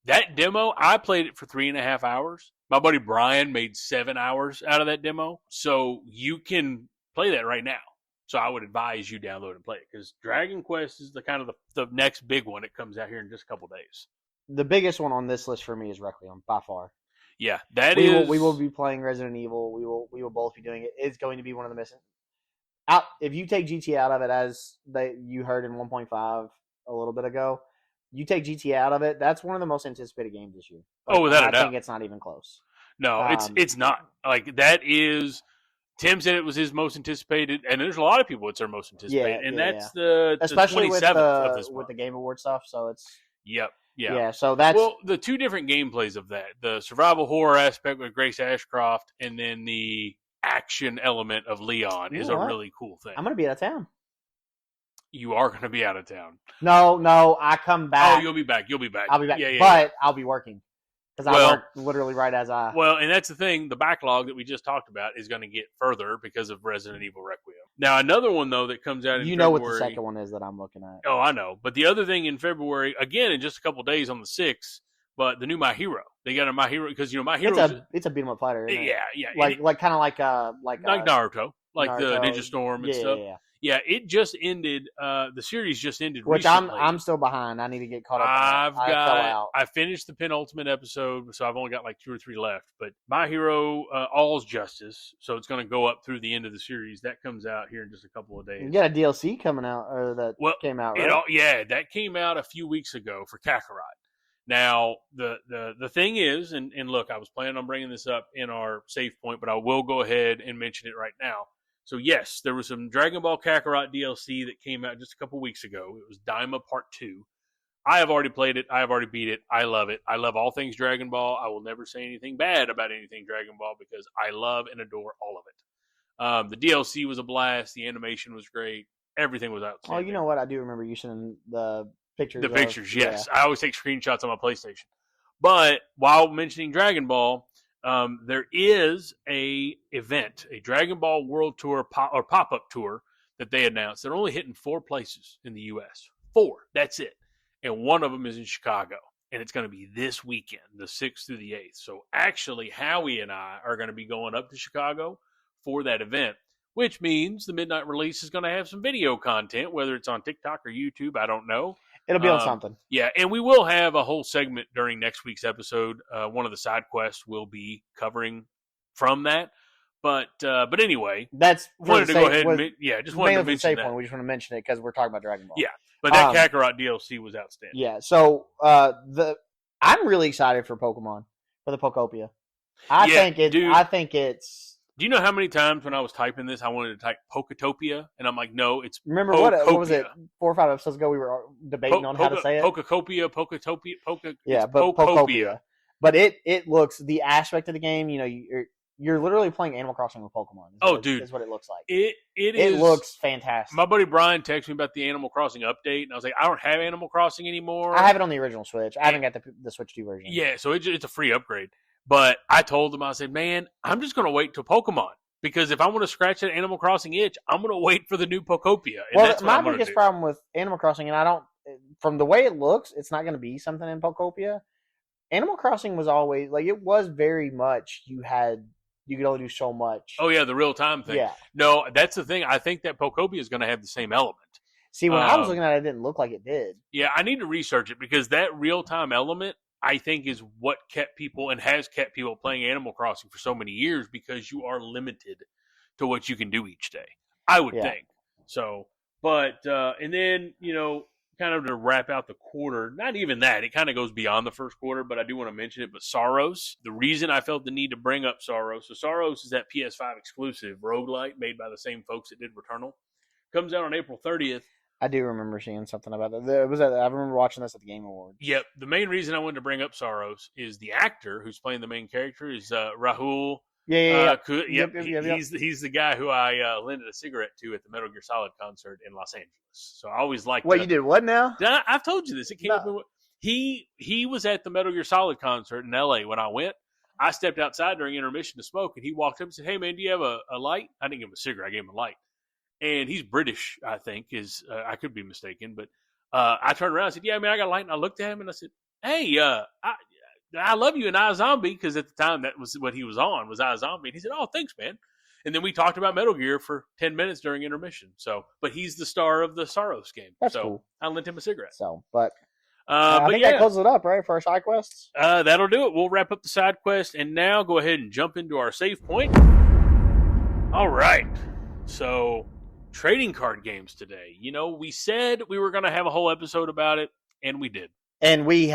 That demo, I played it for 3.5 hours. My buddy Brian made 7 hours out of that demo. So you can play that right now. So I would advise you download and play it because Dragon Quest is the kind of the next big one. It comes out here in just a couple days. The biggest one on this list for me is Requiem, by far. Yeah, we will be playing Resident Evil. We will both be doing it. It's going to be one of the missing. If you take GTA out of it, as you heard in 1.5 a little bit ago, you take GTA out of it, that's one of the most anticipated games this year. Like, without a doubt. I think it's not even close. No, it's not. Like, that is... Tim said it was his most anticipated, and there's a lot of people it's their most anticipated, that's the 27th of this month. With the Game Award stuff, so it's... Yep. Yeah, so that's... Well, the 2 different gameplays of that, the survival horror aspect with Grace Ashcroft, and then the action element of Leon is a really cool thing. I'm going to be out of town. You are going to be out of town. No, I come back. Oh, you'll be back. I'll be back. Yeah. I'll be working. Because I work literally right as I... Well, and that's the thing. The backlog that we just talked about is going to get further because of Resident Evil Requiem. Now, another one, though, that comes out in February... You know what the second one is that I'm looking at. Oh, I know. But the other thing in February, again, in just a couple of days on the 6th, but the new My Hero. They got a My Hero, because, My Hero... It's a beat-em-up fighter, isn't it? Yeah. Like Naruto. Like Naruto. The Ninja Storm and stuff. Yeah, it just ended. The series just ended. Which recently. I'm still behind. I need to get caught up. I finished the penultimate episode, so I've only got like 2 or 3 left. But My Hero, All's Justice, so it's going to go up through the end of the series. That comes out here in just a couple of days. You got a DLC coming out, or came out, right? That came out a few weeks ago for Kakarot. Now the thing is, and look, I was planning on bringing this up in our save point, but I will go ahead and mention it right now. So yes, there was some Dragon Ball Kakarot DLC that came out just a couple weeks ago. It was Daima Part 2. I have already played it. I have already beat it. I love it. I love all things Dragon Ball. I will never say anything bad about anything Dragon Ball because I love and adore all of it. The DLC was a blast. The animation was great. everything was outstanding. Oh, you know what? I do remember you sending the pictures. The pictures, yes. Yeah. I always take screenshots on my PlayStation. But while mentioning Dragon Ball, there is a event, a Dragon Ball World Tour or pop-up tour that they announced. They're only hitting 4 places in the U.S. 4, that's it. And one of them is in Chicago. And it's going to be this weekend, the 6th through the 8th. So actually, Howie and I are going to be going up to Chicago for that event, which means the midnight release is going to have some video content, whether it's on TikTok or YouTube, I don't know. It'll be on something. Yeah, and we will have a whole segment during next week's episode. One of the side quests will be covering from that. But anyway, that's wanted to go ahead and just wanted to mention that. Point. We just want to mention it because we're talking about Dragon Ball. Yeah, but that Kakarot DLC was outstanding. Yeah, so I'm really excited for Pokemon, for the Pokopia. I think it's. Do you know how many times when I was typing this, I wanted to type Poketopia, and I'm like, no, it's Remember what was it? 4 or 5 episodes ago, we were debating on how to say it. Poketopia. Yeah, but Pokopia. But it looks, the aspect of the game, you know, you're literally playing Animal Crossing with Pokemon. Dude, is what it looks like. It looks fantastic. My buddy Brian texted me about the Animal Crossing update, and I was like, I don't have Animal Crossing anymore. I have it on the original Switch. I haven't got the Switch 2 version. Yeah, so it's a free upgrade. But I told him, I said, man, I'm just going to wait till Pokemon. Because if I want to scratch that Animal Crossing itch, I'm going to wait for the new Pokopia. Well, my biggest problem with Animal Crossing, and from the way it looks, it's not going to be something in Pokopia. Animal Crossing was always, it was very much, you could only do so much. Oh, yeah, the real-time thing. Yeah. No, that's the thing. I think that Pokopia is going to have the same element. See, when I was looking at it, it didn't look like it did. Yeah, I need to research it because that real-time element, I think, is what kept people and has kept people playing Animal Crossing for so many years because you are limited to what you can do each day. I would think. So, but, and then, kind of to wrap out the quarter, not even that, it kind of goes beyond the first quarter, but I do want to mention it. But Saros, the reason I felt the need to bring up Saros, so Saros is that PS5 exclusive roguelite made by the same folks that did Returnal. Comes out on April 30th. I do remember seeing something about that. I remember watching this at the Game Awards. Yep. The main reason I wanted to bring up Saros is the actor who's playing the main character is Rahul. Yeah. Yep. He's the guy who I lended a cigarette to at the Metal Gear Solid concert in Los Angeles. So I always liked. What you did? What now? I've told you this. It came up. He was at the Metal Gear Solid concert in L.A. when I went. I stepped outside during intermission to smoke, and he walked up and said, "Hey man, do you have a light?" I didn't give him a cigarette. I gave him a light. And he's British, I think. I could be mistaken, but I turned around and said, "Yeah, man, I got a light." And I looked at him and I said, "Hey, I love you in iZombie," because at the time that was what he was on, was iZombie. And he said, "Oh, thanks, man." And then we talked about Metal Gear for 10 minutes during intermission. So, but he's the star of the Saros game. That's cool. I lent him a cigarette. So, I think that closes it up, right, for our side quests? That'll do it. We'll wrap up the side quest and now go ahead and jump into our save point. All right. So, trading card games today. We said we were going to have a whole episode about it, and we did. And we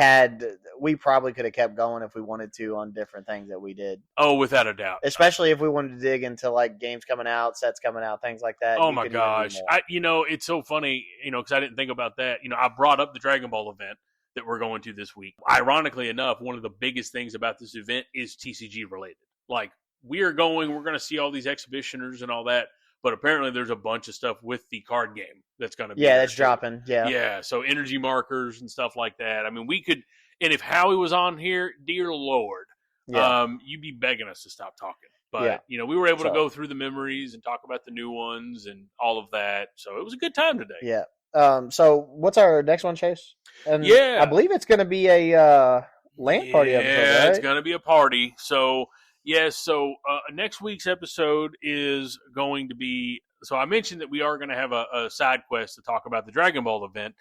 probably could have kept going if we wanted to on different things that we did. Oh, without a doubt. Especially if we wanted to dig into games coming out, sets coming out, things like that. Oh my gosh. It's so funny, because I didn't think about that. I brought up the Dragon Ball event that we're going to this week. Ironically enough, one of the biggest things about this event is TCG related. We're going to see all these exhibitioners and all that. But apparently there's a bunch of stuff with the card game that's going to be that's dropping. Yeah. Yeah, so energy markers and stuff like that. I mean, we could – and if Howie was on here, dear Lord, you'd be begging us to stop talking. But, we were able to go through the memories and talk about the new ones and all of that. So it was a good time today. Yeah. So what's our next one, Chase? And I believe it's going to be a LAN party episode, right? Yeah, it's going to be a party. So – yes, so next week's episode is going to be – so I mentioned that we are going to have a side quest to talk about the Dragon Ball event,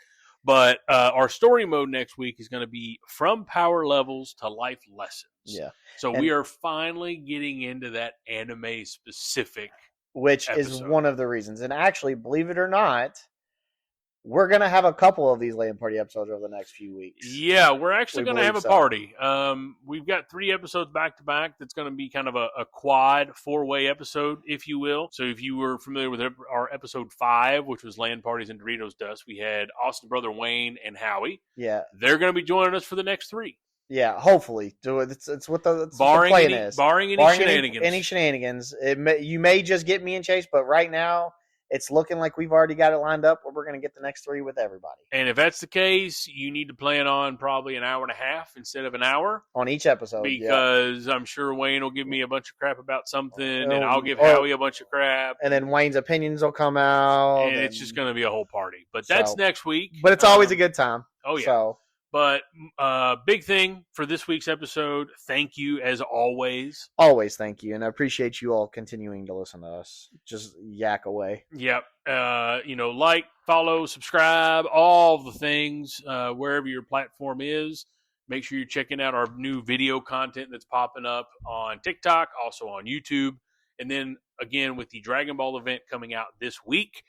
but our story mode next week is going to be From Power Levels to Life Lessons. Yeah. So we are finally getting into that anime-specific which episode. Is one of the reasons. And actually, believe it or not, we're going to have a couple of these LAN party episodes over the next few weeks. Yeah, we're actually going to have a party. We've got 3 episodes back-to-back that's going to be kind of a quad 4-way episode, if you will. So if you were familiar with our episode 5, which was LAN Parties and Doritos Dust, we had Austin Brother Wayne and Howie. Yeah. They're going to be joining us for the next 3. Yeah, hopefully. It's what the plan is. Barring any shenanigans. Any shenanigans. You may just get me and Chase, but right now, it's looking like we've already got it lined up where we're going to get the next 3 with everybody. And if that's the case, you need to plan on probably an hour and a half instead of an hour on each episode, because I'm sure Wayne will give me a bunch of crap about something, and I'll give Howie a bunch of crap, and then Wayne's opinions will come out, and it's just going to be a whole party. But that's next week. But it's always a good time. Oh yeah. But big thing for this week's episode, thank you as always. Always thank you, and I appreciate you all continuing to listen to us. Just yak away. Yep. Like, follow, subscribe, all the things, wherever your platform is. Make sure you're checking out our new video content that's popping up on TikTok, also on YouTube. And then, again, with the Dragon Ball event coming out this week,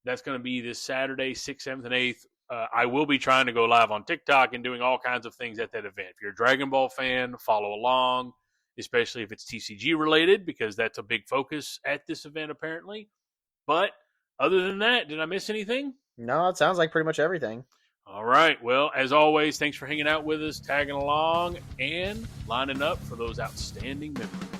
that's going to be this Saturday, 6th, 7th, and 8th. I will be trying to go live on TikTok and doing all kinds of things at that event. If you're a Dragon Ball fan, follow along, especially if it's TCG related, because that's a big focus at this event apparently. But other than that, did I miss anything? No, it sounds like pretty much everything. All right. Well, as always, thanks for hanging out with us, tagging along, and lining up for those outstanding memories.